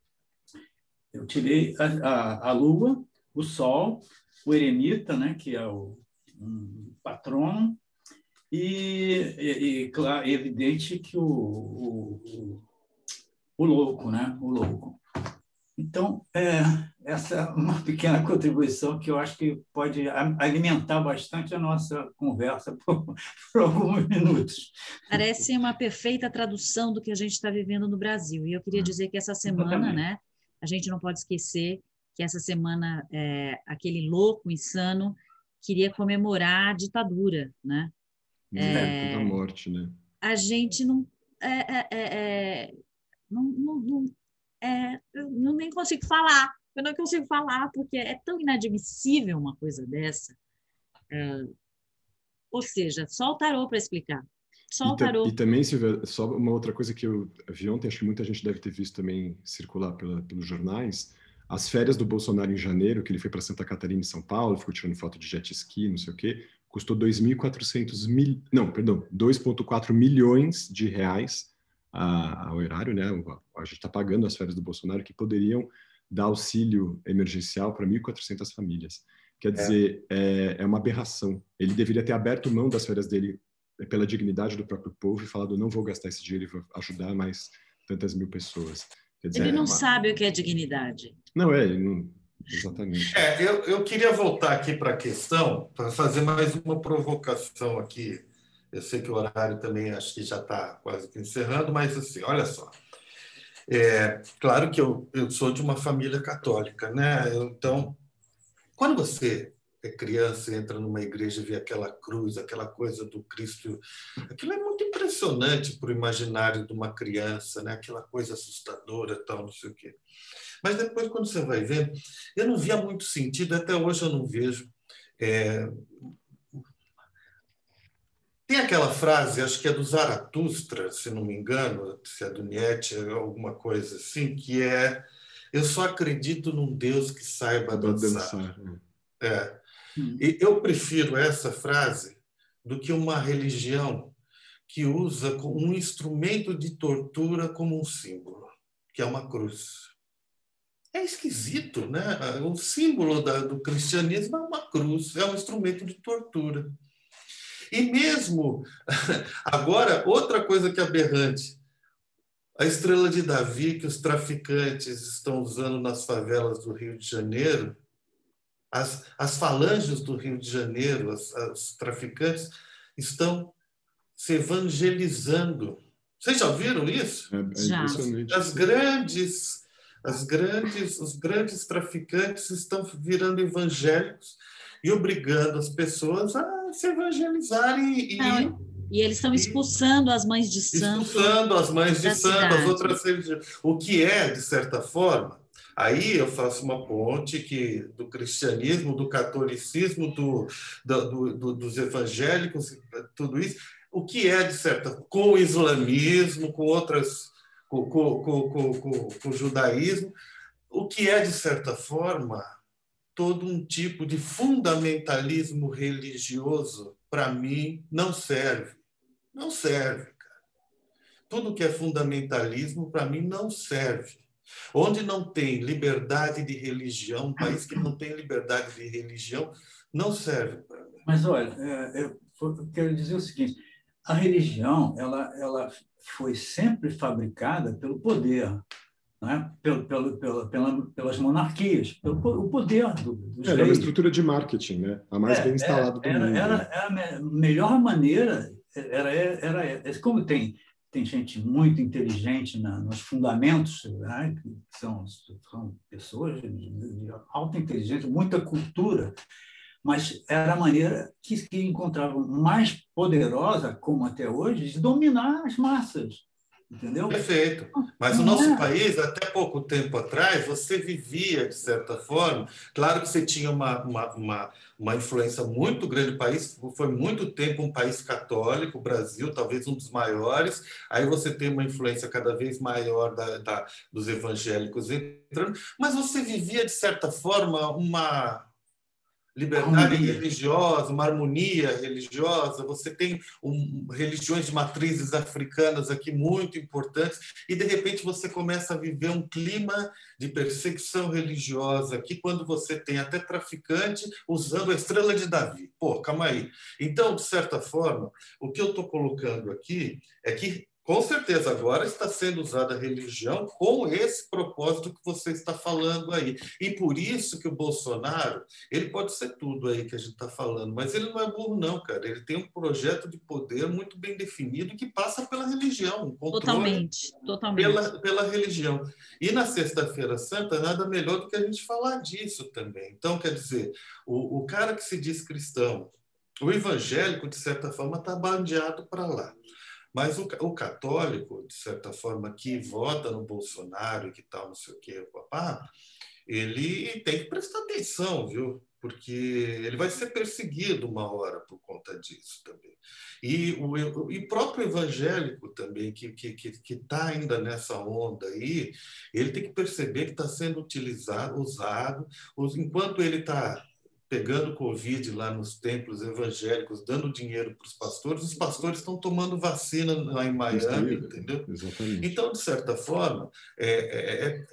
eu tirei a Lua, o Sol, o Eremita, né, que é um patrono, e claro, é evidente que o louco, né, o louco. Então, essa é uma pequena contribuição que eu acho que pode alimentar bastante a nossa conversa por alguns minutos. Parece uma perfeita tradução do que a gente está vivendo no Brasil. E eu queria dizer que essa semana, né, a gente não pode esquecer que essa semana aquele louco, insano, queria comemorar a ditadura, né? Da morte, né? A gente não eu nem consigo falar. Eu não consigo falar porque é tão inadmissível uma coisa dessa. Ou seja, só o tarô para explicar. Só o tarô. E também, Silvia, só uma outra coisa que eu vi ontem, acho que muita gente deve ter visto também circular pelos jornais, as férias do Bolsonaro em janeiro, que ele foi para Santa Catarina e São Paulo, ficou tirando foto de jet ski, não sei o quê, custou 2,4 milhões de reais ao erário, né? A gente está pagando as férias do Bolsonaro, que poderiam dar auxílio emergencial para 1.400 famílias. Quer dizer, é uma aberração. Ele deveria ter aberto mão das férias dele pela dignidade do próprio povo e falado, não vou gastar esse dinheiro e vou ajudar mais tantas mil pessoas. Quer dizer, ele não sabe o que é dignidade. Não, exatamente. Eu queria voltar aqui para a questão, para fazer mais uma provocação aqui. Eu sei que o horário também acho que já está quase que encerrando, mas assim, olha só. Claro que eu sou de uma família católica, né? Então, quando você é criança, entra numa igreja e vê aquela cruz, aquela coisa do Cristo, aquilo é muito impressionante para o imaginário de uma criança, né? Aquela coisa assustadora, tal, não sei o quê. Mas depois, quando você vai vendo, eu não via muito sentido, até hoje eu não vejo. Tem aquela frase, acho que é do Zaratustra, se não me engano, se é do Nietzsche, alguma coisa assim, que é: eu só acredito num Deus que saiba dançar. E eu prefiro essa frase do que uma religião que usa um instrumento de tortura como um símbolo, que é uma cruz. É esquisito, né? O símbolo do cristianismo é uma cruz, é um instrumento de tortura. E mesmo agora, outra coisa que é aberrante, a estrela de Davi que os traficantes estão usando nas favelas do Rio de Janeiro, as falanges do Rio de Janeiro, os traficantes estão se evangelizando. Vocês já viram isso? Já. Os grandes traficantes estão virando evangélicos e obrigando as pessoas a se evangelizarem. E eles estão expulsando as mães de santo. Expulsando as mães de santo, cidade. as outras religiões. O que é, de certa forma, aí eu faço uma ponte do cristianismo, do catolicismo, dos evangélicos, tudo isso. O que é, de certa forma, com o islamismo, com outras, com o judaísmo, o que é, de certa forma, todo um tipo de fundamentalismo religioso, para mim, não serve. Não serve, cara. Tudo que é fundamentalismo, para mim, não serve. Onde não tem liberdade de religião, um país que não tem liberdade de religião, não serve para mim. Mas, olha, eu quero dizer o seguinte, a religião ela foi sempre fabricada pelo poder, né? Pelas monarquias, o poder dos reis. Era uma estrutura de marketing, né? A mais bem instalada do mundo. Era a melhor maneira, como tem gente muito inteligente nos fundamentos, né? Que são pessoas de alta inteligência, muita cultura, mas era a maneira que encontravam mais poderosa, como até hoje, de dominar as massas. Entendeu? Perfeito. Mas o nosso país, até pouco tempo atrás, você vivia, de certa forma, claro que você tinha uma influência muito grande. O país foi muito tempo um país católico, o Brasil, talvez um dos maiores. Aí você tem uma influência cada vez maior dos evangélicos entrando. Mas você vivia, de certa forma, uma liberdade religiosa, uma harmonia religiosa. Você tem religiões de matrizes africanas aqui muito importantes e, de repente, você começa a viver um clima de perseguição religiosa aqui, quando você tem até traficante usando a estrela de Davi. Pô, calma aí. Então, de certa forma, o que eu estou colocando aqui é que, com certeza, agora está sendo usada a religião com esse propósito que você está falando aí. E por isso que o Bolsonaro, ele pode ser tudo aí que a gente está falando, mas ele não é burro, não, cara. Ele tem um projeto de poder muito bem definido que passa pela religião, um controle totalmente. Pela religião. E na Sexta-feira Santa, nada melhor do que a gente falar disso também. Então, quer dizer, o cara que se diz cristão, o evangélico, de certa forma, está bandeado para lá. Mas o católico, de certa forma, que vota no Bolsonaro e que tal, não sei o quê, papá, ele tem que prestar atenção, viu? Porque ele vai ser perseguido uma hora por conta disso também. E o próprio evangélico também, que está ainda nessa onda aí, ele tem que perceber que está sendo usado, enquanto ele está pegando Covid lá nos templos evangélicos, dando dinheiro para os pastores estão tomando vacina lá em Miami, entendeu? Exatamente. Então, de certa forma,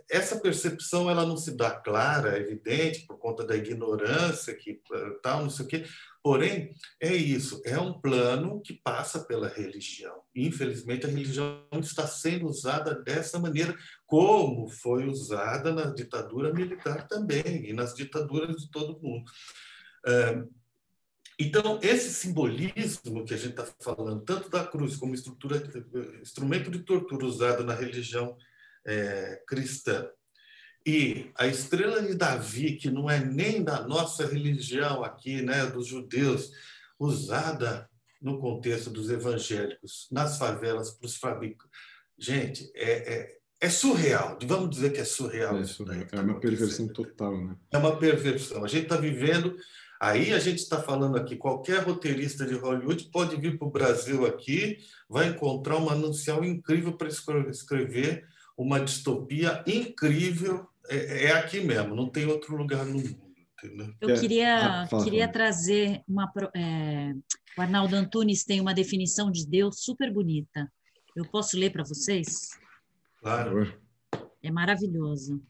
essa percepção ela não se dá clara, evidente, por conta da ignorância, que tal, não sei o quê. Porém, é isso, é um plano que passa pela religião. Infelizmente, a religião está sendo usada dessa maneira, como foi usada na ditadura militar também, e nas ditaduras de todo mundo. Então, esse simbolismo que a gente está falando, tanto da cruz como instrumento de tortura usado na religião cristã, e a estrela de Davi, que não é nem da nossa religião aqui, né, dos judeus, usada no contexto dos evangélicos, nas favelas, para os fabricantes. Gente, é surreal. Vamos dizer que é surreal. É uma perversão total, né? É uma perversão. A gente está vivendo... Aí a gente está falando aqui, qualquer roteirista de Hollywood pode vir para o Brasil aqui, vai encontrar um manancial incrível para escrever uma distopia incrível. É aqui mesmo, não tem outro lugar no mundo. Entendeu? Eu queria trazer o Arnaldo Antunes tem uma definição de Deus super bonita. Eu posso ler para vocês? Claro. É maravilhoso.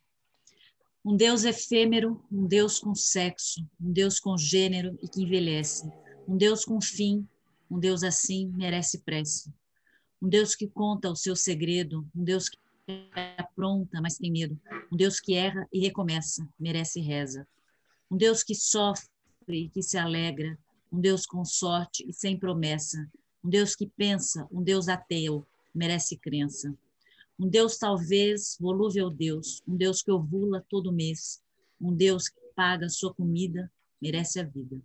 Um Deus efêmero, um Deus com sexo, um Deus com gênero e que envelhece, um Deus com fim, um Deus assim merece prece. Um Deus que conta o seu segredo, um Deus que apronta, mas tem medo, um Deus que erra e recomeça, merece reza. Um Deus que sofre e que se alegra, um Deus com sorte e sem promessa, um Deus que pensa, um Deus ateu, merece crença. Um Deus talvez, volúvel Deus, um Deus que ovula todo mês, um Deus que paga sua comida, merece a vida.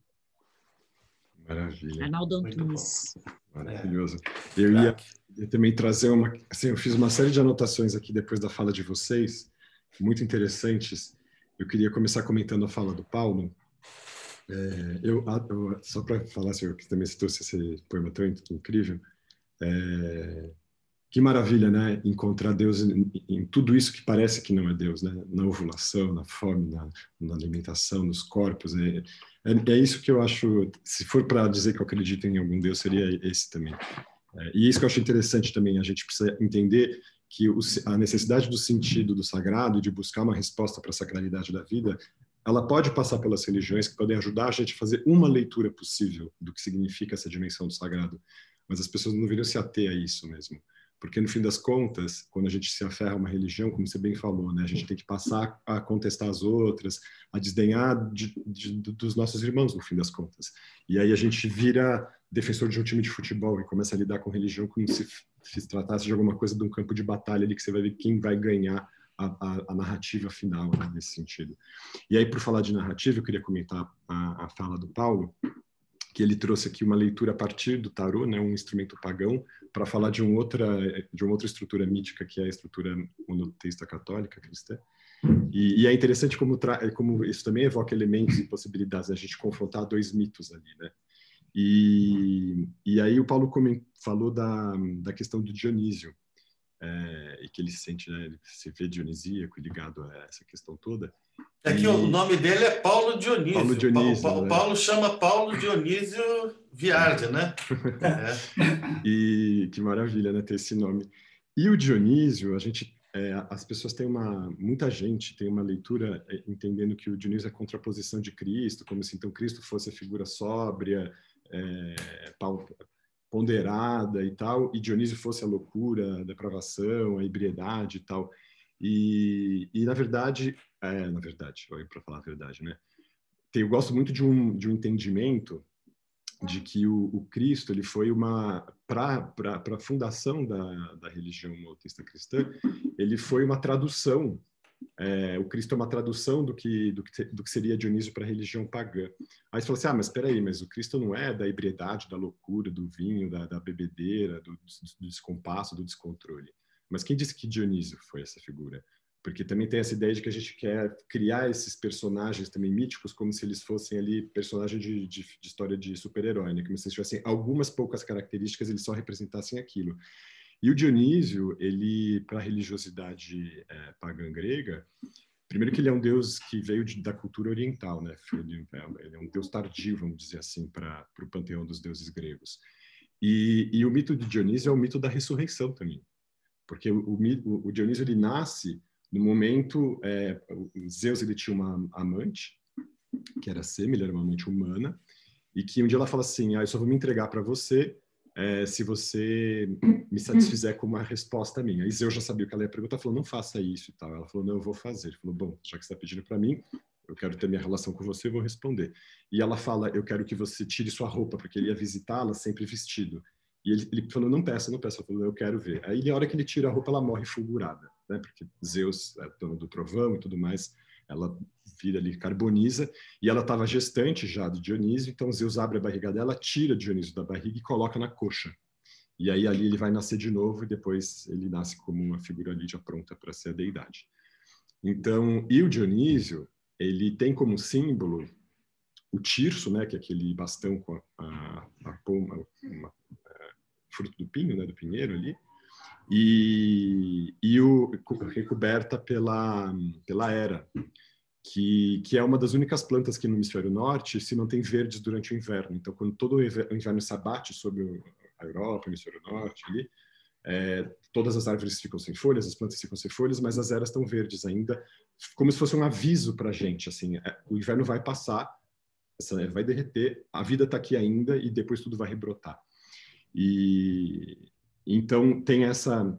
Maravilha. Arnaldo Antunes. Maravilhoso. Eu ia também trazer eu fiz uma série de anotações aqui depois da fala de vocês, muito interessantes. Eu queria começar comentando a fala do Paulo. Só para falar, senhor, que também se trouxe esse poema tão incrível, que maravilha, né? Encontrar Deus em tudo isso que parece que não é Deus, né? Na ovulação, na fome, na alimentação, nos corpos. É isso que eu acho. Se for para dizer que eu acredito em algum Deus, seria esse também. E isso que eu acho interessante também. A gente precisa entender que a necessidade do sentido do sagrado e de buscar uma resposta para a sacralidade da vida, ela pode passar pelas religiões que podem ajudar a gente a fazer uma leitura possível do que significa essa dimensão do sagrado. Mas as pessoas não deveriam se ater a isso mesmo. Porque, no fim das contas, quando a gente se aferra a uma religião, como você bem falou, né, a gente tem que passar a contestar as outras, a desdenhar dos nossos irmãos, no fim das contas. E aí a gente vira defensor de um time de futebol e começa a lidar com religião como se tratasse de alguma coisa de um campo de batalha ali, que você vai ver quem vai ganhar a narrativa final, né, nesse sentido. E aí, por falar de narrativa, eu queria comentar a fala do Paulo, que ele trouxe aqui uma leitura a partir do tarô, né, um instrumento pagão, para falar de uma outra estrutura mítica, que é a estrutura monoteísta católica cristã. E é interessante como isso também evoca elementos e possibilidades, a gente confrontar dois mitos ali, né? E aí o Paulo falou da questão do Dionísio, e que ele se sente, né, ele se vê dionisíaco ligado a essa questão toda. É que o nome dele é Paulo Dionísio. Paulo Dionísio, o Paulo chama Paulo Dionísio Viardi, né? E que maravilha, né, ter esse nome. E o Dionísio, as pessoas têm muita gente tem uma leitura entendendo que o Dionísio é a contraposição de Cristo, como se então Cristo fosse a figura sóbria, ponderada e tal, e Dionísio fosse a loucura, a depravação, a ebriedade e tal. E na verdade, para falar a verdade, né? Eu gosto muito de um entendimento de que o Cristo ele foi para a fundação da religião monoteísta cristã, ele foi uma tradução. O Cristo é uma tradução do que seria Dionísio para a religião pagã. Aí você fala assim, mas espera aí, mas o Cristo não é da ebriedade, da loucura, do vinho, da bebedeira, do descompasso, do descontrole. Mas quem disse que Dionísio foi essa figura? Porque também tem essa ideia de que a gente quer criar esses personagens também míticos como se eles fossem ali personagens de história de super-herói, né? Como se tivessem algumas poucas características, eles só representassem aquilo. E o Dionísio, ele, para a religiosidade pagã grega, primeiro que ele é um deus que veio da cultura oriental, né? Ele é um deus tardio, vamos dizer assim, para o panteão dos deuses gregos. E o mito de Dionísio é o mito da ressurreição também. Porque o Dionísio, ele nasce no momento, Zeus ele tinha uma amante, que era Sêmele, ele era uma amante humana, e que um dia ela fala assim, eu só vou me entregar para você se você me satisfizer com uma resposta minha. E Zeus já sabia o que ela ia perguntar, falou, não faça isso e tal. Ela falou, não, eu vou fazer. Ele falou, bom, já que você está pedindo para mim, eu quero ter minha relação com você, eu vou responder. E ela fala, eu quero que você tire sua roupa, porque ele ia visitá-la sempre vestido. E ele falou, não peça. Ela falou, eu quero ver. Aí, na hora que ele tira a roupa, ela morre fulgurada, né? Porque Zeus é dono do trovão e tudo mais, ela vira ali, carboniza, e ela estava gestante já de Dionísio, então Zeus abre a barriga dela, tira Dionísio da barriga e coloca na coxa. E aí ali ele vai nascer de novo, e depois ele nasce como uma figura ali já pronta para ser a deidade. Então, e o Dionísio, ele tem como símbolo o tirso, né, que é aquele bastão com a poma, fruto do pinho, né, do pinheiro ali, e o recoberta pela Hera, que é uma das únicas plantas que no hemisfério norte se mantém verdes durante o inverno. Então, quando todo o inverno se abate sobre a Europa, o hemisfério norte ali, todas as árvores ficam sem folhas, as plantas ficam sem folhas, mas as eras estão verdes ainda, como se fosse um aviso para a gente, assim, o inverno vai passar, essa neve vai derreter, a vida está aqui ainda e depois tudo vai rebrotar. E então tem essa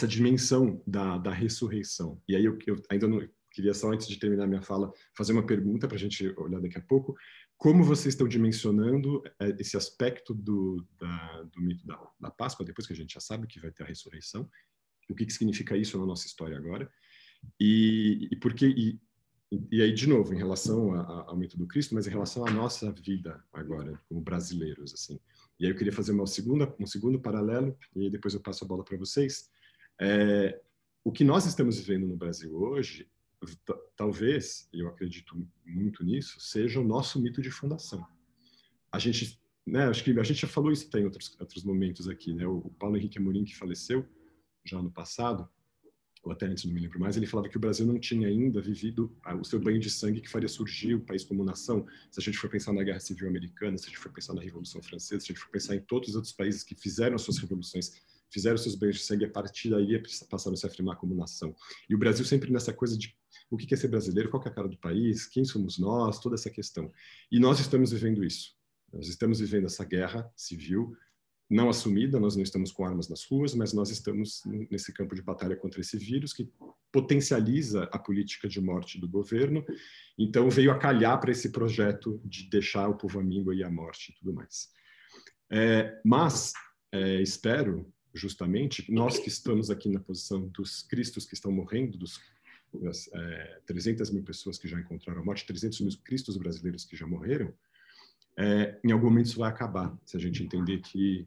dimensão da ressurreição. E aí eu ainda não queria, só antes de terminar minha fala, fazer uma pergunta para a gente olhar daqui a pouco. Como vocês estão dimensionando esse aspecto do mito da Páscoa, depois que a gente já sabe que vai ter a ressurreição? O que significa isso na nossa história agora? E aí, de novo, em relação ao mito do Cristo, mas em relação à nossa vida agora, como brasileiros, assim. E aí eu queria fazer um segundo paralelo, e aí depois eu passo a bola para vocês. O que nós estamos vivendo no Brasil hoje, talvez, e eu acredito muito nisso, seja o nosso mito de fundação. A gente, né, acho que a gente já falou isso em outros momentos aqui, né? O Paulo Henrique Amorim, que faleceu já no passado, ou até antes, não me lembro mais, ele falava que o Brasil não tinha ainda vivido o seu banho de sangue que faria surgir o país como nação. Se a gente for pensar na Guerra Civil Americana, se a gente for pensar na Revolução Francesa, se a gente for pensar em todos os outros países que fizeram as suas revoluções, fizeram seus banhos de sangue, a partir daí passaram a se afirmar como nação. E o Brasil sempre nessa coisa de o que é ser brasileiro, qual que é a cara do país, quem somos nós, toda essa questão. E nós estamos vivendo isso. Nós estamos vivendo essa guerra civil, não assumida, nós não estamos com armas nas ruas, mas nós estamos nesse campo de batalha contra esse vírus que potencializa a política de morte do governo. Então, veio a calhar para esse projeto de deixar o povo à míngua e à morte e tudo mais. Mas espero, justamente, nós que estamos aqui na posição dos cristos que estão morrendo, das 300 mil pessoas que já encontraram a morte, 300 mil cristos brasileiros que já morreram, em algum momento isso vai acabar, se a gente entender que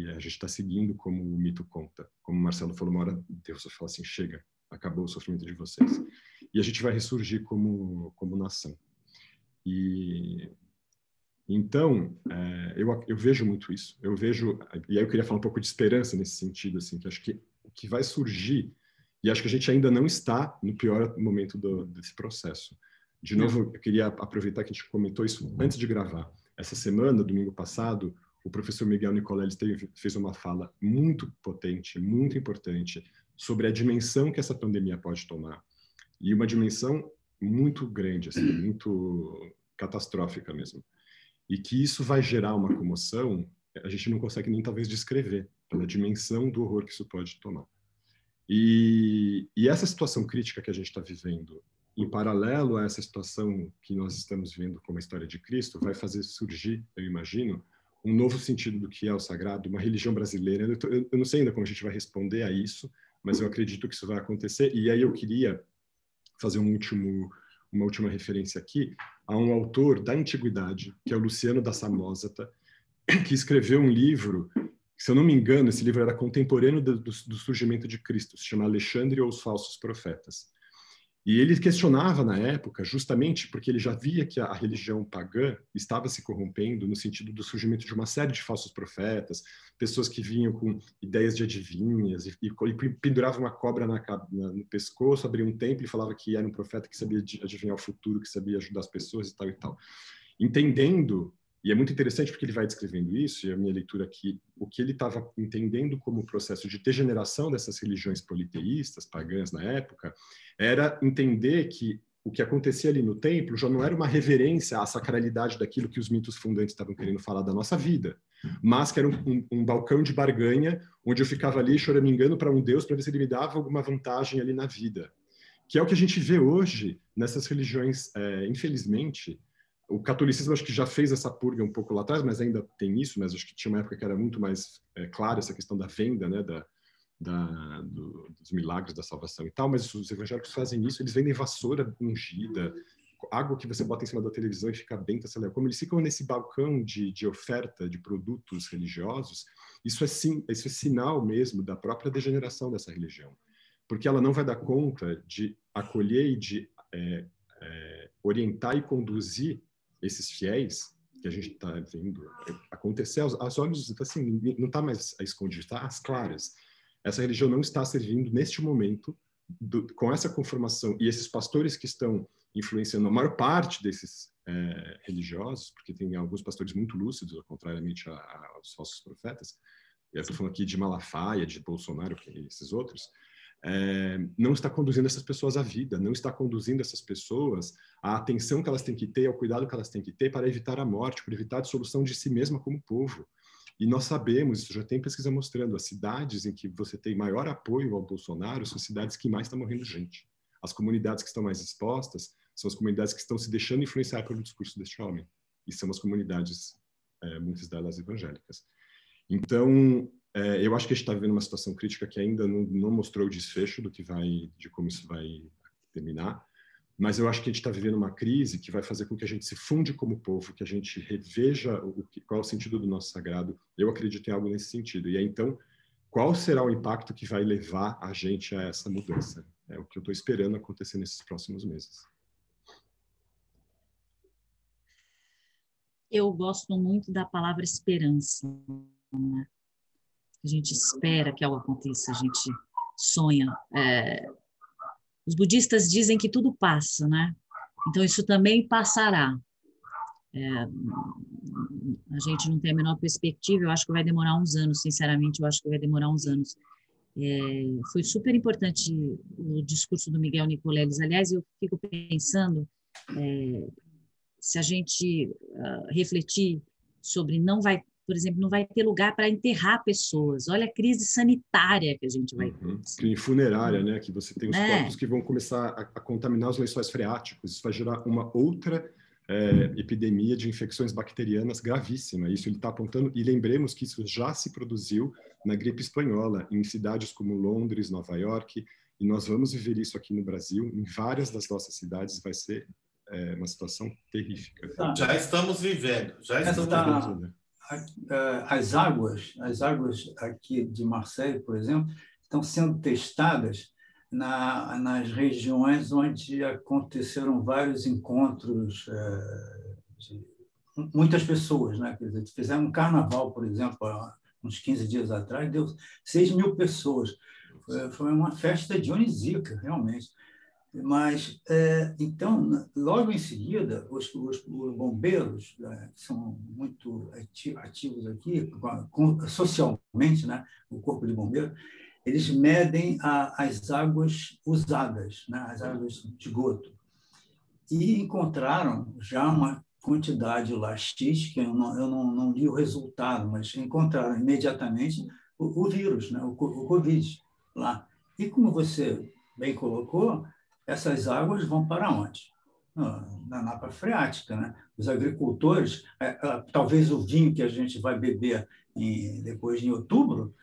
a gente está seguindo como o mito conta. Como o Marcelo falou, uma hora Deus vai falar assim, chega, acabou o sofrimento de vocês. E a gente vai ressurgir como nação. E então, eu vejo muito isso. Eu vejo, e aí eu queria falar um pouco de esperança nesse sentido, assim, que acho que o que vai surgir, e acho que a gente ainda não está no pior momento desse processo. De novo, eu queria aproveitar que a gente comentou isso antes de gravar. Essa semana, domingo passado, o professor Miguel Nicoleles fez uma fala muito potente, muito importante, sobre a dimensão que essa pandemia pode tomar. E uma dimensão muito grande, assim, muito catastrófica mesmo. E que isso vai gerar uma comoção, a gente não consegue nem talvez descrever, pela dimensão do horror que isso pode tomar. E essa situação crítica que a gente está vivendo, em paralelo a essa situação que nós estamos vendo como a história de Cristo, vai fazer surgir, eu imagino, um novo sentido do que é o sagrado, uma religião brasileira. Eu não sei ainda como a gente vai responder a isso, mas eu acredito que isso vai acontecer. E aí eu queria fazer uma última referência aqui a um autor da antiguidade, que é o Luciano da Samosata, que escreveu um livro, se eu não me engano, esse livro era contemporâneo do surgimento de Cristo, se chama Alexandre ou os Falsos Profetas. E ele questionava na época, justamente porque ele já via que a religião pagã estava se corrompendo no sentido do surgimento de uma série de falsos profetas, pessoas que vinham com ideias de adivinhas e penduravam uma cobra no pescoço, abriam um templo e falava que era um profeta que sabia adivinhar o futuro, que sabia ajudar as pessoas e tal e tal. Entendendo, e é muito interessante porque ele vai descrevendo isso, e a minha leitura aqui, o que ele estava entendendo como processo de degeneração dessas religiões politeístas, pagãs na época, era entender que o que acontecia ali no templo já não era uma reverência à sacralidade daquilo que os mitos fundantes estavam querendo falar da nossa vida, mas que era um balcão de barganha, onde eu ficava ali choramingando para um Deus para ver se ele me dava alguma vantagem ali na vida. Que é o que a gente vê hoje nessas religiões, infelizmente. O catolicismo acho que já fez essa purga um pouco lá atrás, mas ainda tem isso, mas acho que tinha uma época que era muito mais clara essa questão da venda, né, dos milagres da salvação e tal, mas os evangélicos fazem isso, eles vendem vassoura ungida, água que você bota em cima da televisão e fica benta, sei lá. Como eles ficam nesse balcão de oferta de produtos religiosos, isso é sinal mesmo da própria degeneração dessa religião, porque ela não vai dar conta de acolher e de orientar e conduzir esses fiéis que a gente está vendo acontecer aos olhos, assim, não está mais escondido, está às claras. Essa religião não está servindo neste momento, com essa conformação, e esses pastores que estão influenciando a maior parte desses religiosos, porque tem alguns pastores muito lúcidos, contrariamente aos falsos profetas, eu estou falando aqui de Malafaia, de Bolsonaro, esses outros, não está conduzindo essas pessoas à vida, não está conduzindo essas pessoas à atenção que elas têm que ter, ao cuidado que elas têm que ter para evitar a morte, para evitar a dissolução de si mesma como povo. E nós sabemos, isso já tem pesquisa mostrando, as cidades em que você tem maior apoio ao Bolsonaro são cidades que mais estão morrendo gente. As comunidades que estão mais expostas são as comunidades que estão se deixando influenciar pelo discurso deste homem. E são as comunidades, muitas delas evangélicas. Então, eu acho que a gente está vivendo uma situação crítica que ainda não mostrou o desfecho de como isso vai terminar, mas eu acho que a gente está vivendo uma crise que vai fazer com que a gente se funde como povo, que a gente reveja qual é o sentido do nosso sagrado. Eu acredito em algo nesse sentido. E aí, então, qual será o impacto que vai levar a gente a essa mudança? É o que eu estou esperando acontecer nesses próximos meses. Eu gosto muito da palavra esperança, né? A gente espera que algo aconteça, a gente sonha. Os budistas dizem que tudo passa, né? Então isso também passará. A gente não tem a menor perspectiva, eu acho que vai demorar uns anos, sinceramente, eu acho que vai demorar uns anos. Foi super importante o discurso do Miguel Nicoleles. Aliás, eu fico pensando, se a gente refletir sobre por exemplo, não vai ter lugar para enterrar pessoas. Olha a crise sanitária que a gente vai ter. Crise funerária, né? Que você tem os corpos que vão começar a contaminar os lençóis freáticos. Isso vai gerar uma outra epidemia de infecções bacterianas gravíssima. Isso ele está apontando. E lembremos que isso já se produziu na gripe espanhola, em cidades como Londres, Nova York. E nós vamos viver isso aqui no Brasil. Em várias das nossas cidades vai ser uma situação terrífica. Já estamos vivendo. As águas aqui de Marseille, por exemplo, estão sendo testadas nas regiões onde aconteceram vários encontros de muitas pessoas, né? Quer dizer, fizeram um carnaval, por exemplo, há uns 15 dias atrás, deu 6.000 pessoas. Foi uma festa dionisíaca, realmente. Mas, então, logo em seguida, os bombeiros, que são muito ativos aqui, socialmente, né? O Corpo de Bombeiros, eles medem as águas usadas, né? As águas de esgoto. E encontraram já uma quantidade lá X, que eu não li o resultado, mas encontraram imediatamente o vírus, né? o Covid lá. E como você bem colocou, essas águas vão para onde? Na napa freática, né? Os agricultores, talvez o vinho que a gente vai beber depois em outubro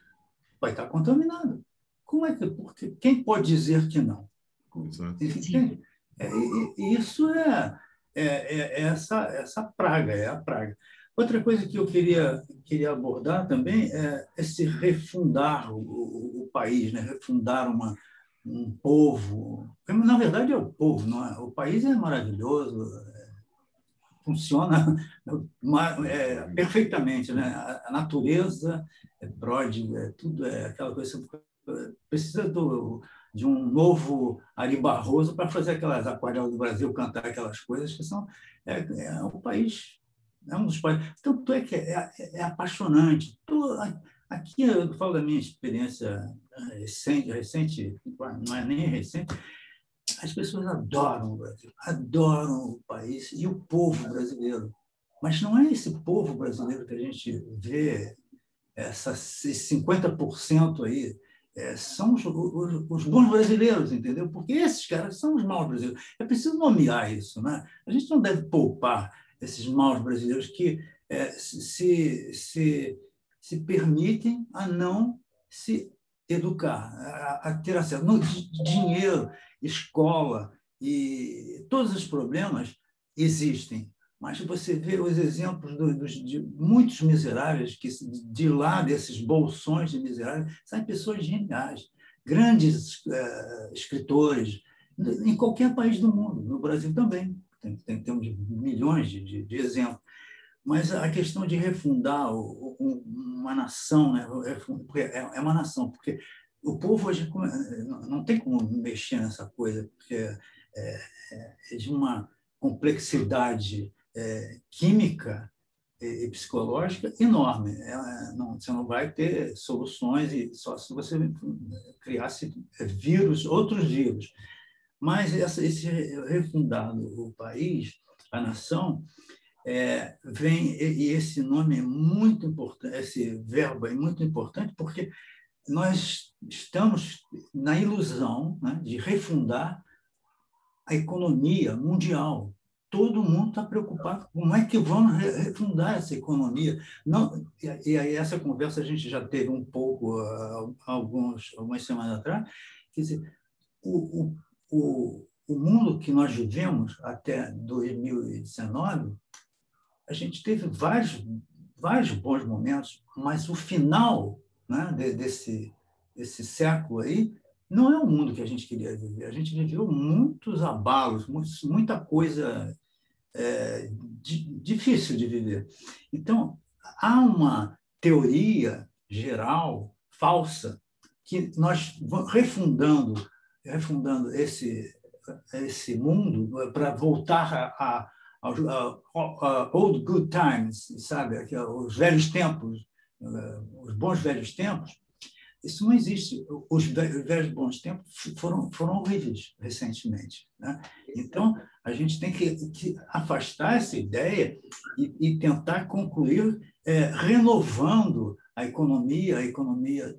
vai estar contaminado. Como é que? Porque quem pode dizer que não? Entende? Isso é essa praga, é a praga. Outra coisa que eu queria abordar também é esse refundar o país, né? Refundar um povo. Na verdade, é o povo, não é? O país é maravilhoso, funciona perfeitamente, né? A natureza é pródiga, tudo é aquela coisa. Precisa de um novo Ari Barroso para fazer aquelas aquarelas do Brasil, cantar aquelas coisas que são o país, é um dos países. Tanto é que é apaixonante. Aqui eu falo da minha experiência recente, não é nem recente. As pessoas adoram o Brasil, adoram o país e o povo brasileiro. Mas não é esse povo brasileiro que a gente vê, esses 50% aí, são os bons brasileiros, entendeu? Porque esses caras são os maus brasileiros. É preciso nomear isso, né? A gente não deve poupar esses maus brasileiros que se permitem a não se educar, a ter acesso. Dinheiro, escola e todos os problemas existem. Mas você vê os exemplos de muitos miseráveis, que de lá desses bolsões de miseráveis, saem pessoas geniais, grandes escritores, em qualquer país do mundo, no Brasil também. Temos milhões de exemplos. Mas a questão de refundar uma nação, né? É uma nação, porque o povo hoje não tem como mexer nessa coisa, porque é de uma complexidade química e psicológica enorme. Você não vai ter soluções só se você criasse outros vírus. Mas esse refundado o país, a nação, e esse nome é muito importante, esse verbo é muito importante, porque nós estamos na ilusão, né, de refundar a economia mundial. Todo mundo está preocupado com como é que vamos refundar essa economia. Não, e aí essa conversa a gente já teve um pouco algumas semanas atrás. Quer dizer, o mundo que nós vivemos até 2019, a gente teve vários bons momentos, mas o final, né, desse século aí não é o mundo que a gente queria viver. A gente viveu muitos abalos, muita coisa difícil de viver. Então, há uma teoria geral, falsa, que nós refundando esse mundo para voltar a old good times, sabe? Os velhos tempos, os bons velhos tempos. Isso não existe. Os velhos bons tempos foram horríveis recentemente, né? Então, a gente tem que afastar essa ideia e tentar concluir renovando a economia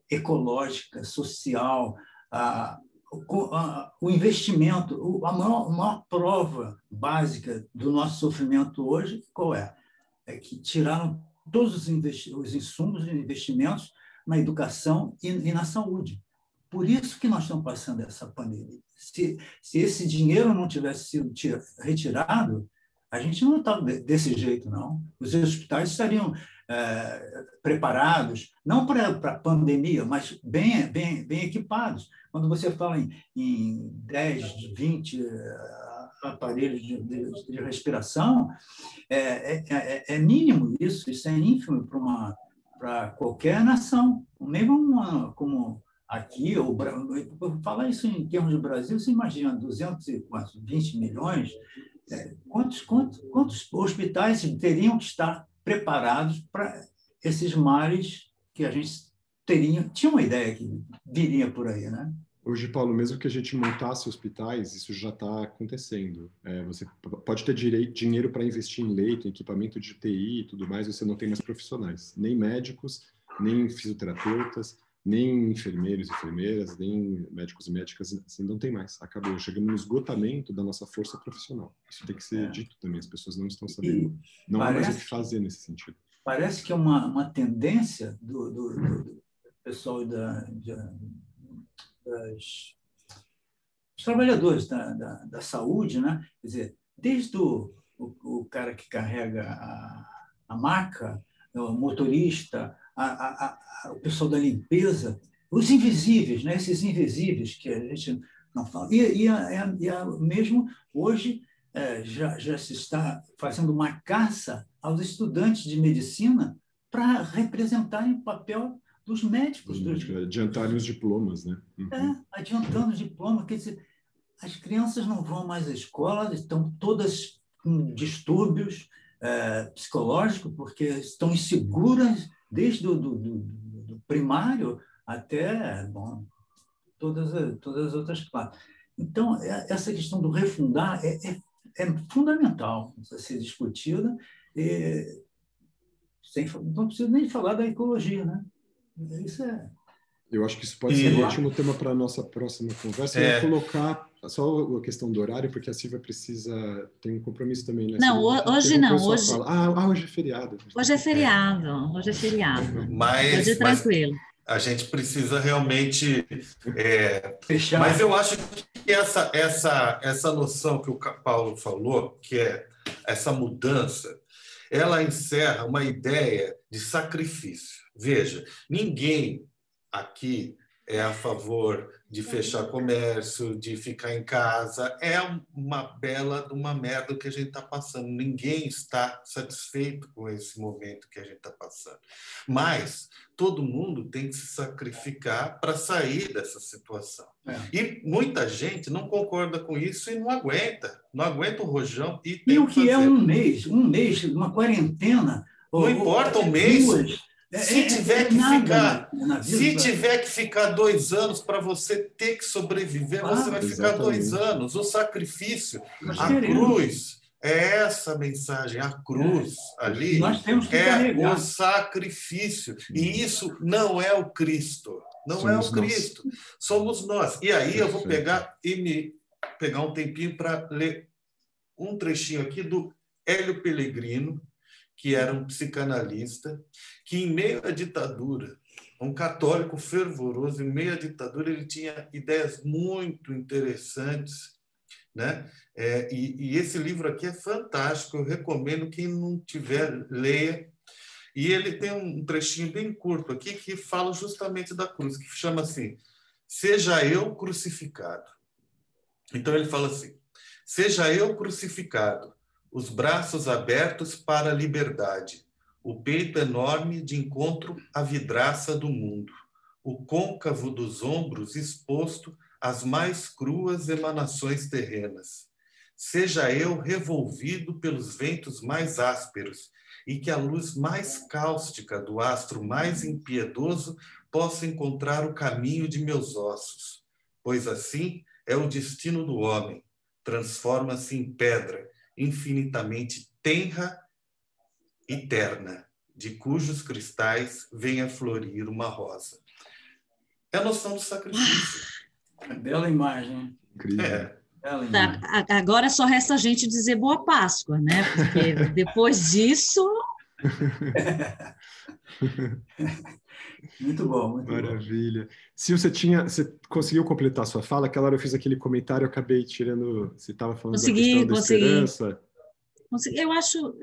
ecológica, social, o investimento. A maior prova básica do nosso sofrimento hoje, qual é? É que tiraram todos os insumos e investimentos na educação e na saúde. Por isso que nós estamos passando essa pandemia. Se esse dinheiro não tivesse sido retirado, a gente não estava desse jeito, não. Os hospitais estariam preparados, não para a pandemia, mas bem equipados. Quando você fala em 10, 20 aparelhos de respiração, é mínimo isso é ínfimo para qualquer nação, mesmo como aqui, falar isso em termos de Brasil, você imagina 220 milhões, quantos hospitais teriam que estar preparados para esses males que a gente tinha uma ideia que viria por aí, né? Hoje, Paulo, mesmo que a gente montasse hospitais, isso já está acontecendo. Você pode ter dinheiro para investir em leito, em equipamento de TI e tudo mais, você não tem mais profissionais, nem médicos, nem fisioterapeutas, nem enfermeiros e enfermeiras, nem médicos e médicas, assim, não tem mais. Acabou. Chegamos no esgotamento da nossa força profissional. Isso tem que ser dito também, as pessoas não estão sabendo. Não há mais o que fazer nesse sentido. Parece que é uma tendência do pessoal dos trabalhadores da saúde, né? Quer dizer, desde o cara que carrega a maca, o motorista, o pessoal da limpeza, os invisíveis, né? Esses invisíveis que a gente não fala. Mesmo hoje já se está fazendo uma caça aos estudantes de medicina para representarem o papel dos médicos. Adiantarem os diplomas, né? Uhum. Adiantando o diploma. Quer dizer, as crianças não vão mais à escola, estão todas com distúrbios psicológicos, porque estão inseguras desde do primário até todas as outras classes. Então, essa questão do refundar é fundamental a ser discutida. Não preciso nem falar da ecologia, né? Isso Eu acho que isso pode ser um ótimo tema para a nossa próxima conversa. Eu vou colocar só a questão do horário, porque a Silvia tem um compromisso também, né? Não, hoje não. Hoje é feriado. Hoje é feriado. Hoje é feriado. Pode ir tranquilo. A gente precisa realmente fechar. Mas eu acho que essa noção que o Paulo falou, que é essa mudança, ela encerra uma ideia de sacrifício. Veja, ninguém aqui é a favor de fechar comércio, de ficar em casa. É uma bela de uma merda que a gente está passando. Ninguém está satisfeito com esse momento que a gente está passando. Mas todo mundo tem que se sacrificar para sair dessa situação. E muita gente não concorda com isso e não aguenta o rojão. E o que é um mês, uma quarentena? Não importa o mês. Se tiver que ficar 2 anos para você ter que sobreviver, você vai ficar 2 anos. O sacrifício, a cruz, é essa mensagem. A cruz ali o sacrifício. E isso não é o Cristo. Não é o Cristo. Somos nós. E aí eu vou pegar um tempinho para ler um trechinho aqui do Hélio Pellegrino, que era um psicanalista, que em meio à ditadura, um católico fervoroso, em meio à ditadura, ele tinha ideias muito interessantes, né? E esse livro aqui é fantástico, eu recomendo, quem não tiver, leia. E ele tem um trechinho bem curto aqui que fala justamente da cruz, que chama assim, seja eu crucificado. Então ele fala assim, seja eu crucificado, os braços abertos para a liberdade, o peito enorme de encontro à vidraça do mundo, o côncavo dos ombros exposto às mais cruas emanações terrenas. Seja eu revolvido pelos ventos mais ásperos e que a luz mais cáustica do astro mais impiedoso possa encontrar o caminho de meus ossos, pois assim é o destino do homem, transforma-se em pedra, infinitamente tenra e terna, de cujos cristais venha florir uma rosa. É a noção do sacrifício. Bela imagem. Incrível. Agora só resta a gente dizer boa Páscoa, né? Porque depois disso Muito bom, muito Maravilha. Se você conseguiu completar a sua fala, aquela hora eu fiz aquele comentário, eu acabei tirando, você estava falando da questão da esperança. Eu acho,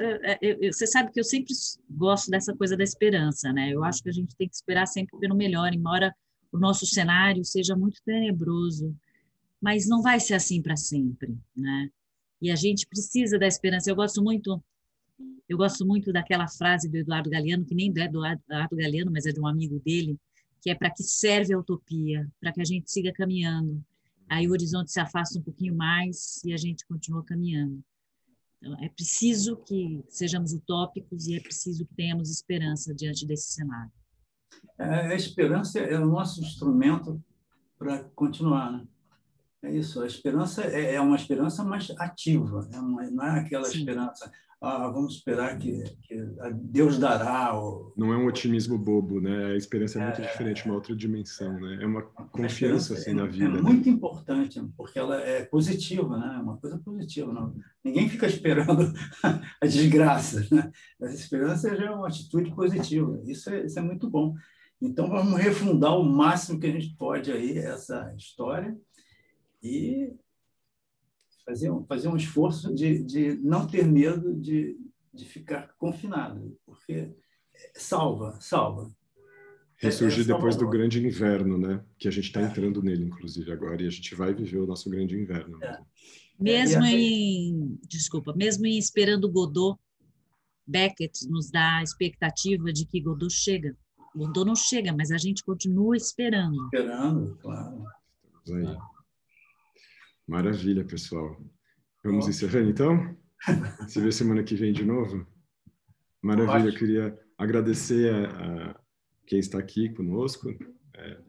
você sabe que eu sempre gosto dessa coisa da esperança, né? Eu acho que a gente tem que esperar sempre pelo melhor, embora o nosso cenário seja muito tenebroso, mas não vai ser assim para sempre, né? E a gente precisa da esperança. Eu gosto muito daquela frase do Eduardo Galeano, que nem do Eduardo Galeano, mas é de um amigo dele, que é: para que serve a utopia? Para que a gente siga caminhando. Aí o horizonte se afasta um pouquinho mais e a gente continua caminhando. Então, é preciso que sejamos utópicos e é preciso que tenhamos esperança diante desse cenário. A esperança é o nosso instrumento para continuar, né? É isso, a esperança é uma esperança mais ativa, né? Não é aquela Sim. esperança, vamos esperar que Deus dará. Não é um otimismo bobo, né? A esperança é muito diferente, uma outra dimensão, né? É uma confiança assim, na vida. É muito importante, porque ela é positiva, né? É uma coisa positiva. Não? Ninguém fica esperando a desgraça, né? Essa esperança já é uma atitude positiva. Isso é muito bom. Então, vamos refundar o máximo que a gente pode aí essa história e fazer um esforço de não ter medo de ficar confinado, porque salva. Ressurgir depois do grande inverno, né? Que a gente está entrando nele, inclusive, agora, e a gente vai viver o nosso grande inverno. Mesmo em Esperando Godot, Beckett nos dá a expectativa de que Godot chega. Godot não chega, mas a gente continua esperando. Esperando, claro. Estamos aí. Maravilha, pessoal. Vamos encerrando, então? Se vê semana que vem de novo? Maravilha, eu queria agradecer a quem está aqui conosco,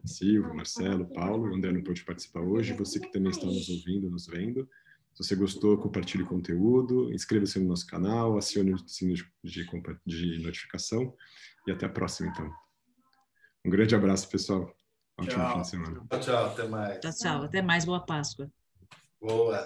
Silvio, Marcelo, Paulo, o André não pôde participar hoje, você que também está nos ouvindo, nos vendo. Se você gostou, compartilhe o conteúdo, inscreva-se no nosso canal, acione o sininho de notificação e até a próxima, então. Um grande abraço, pessoal. Ótimo fim de semana. Tchau, até mais. Tchau, até mais. Boa Páscoa. Boa.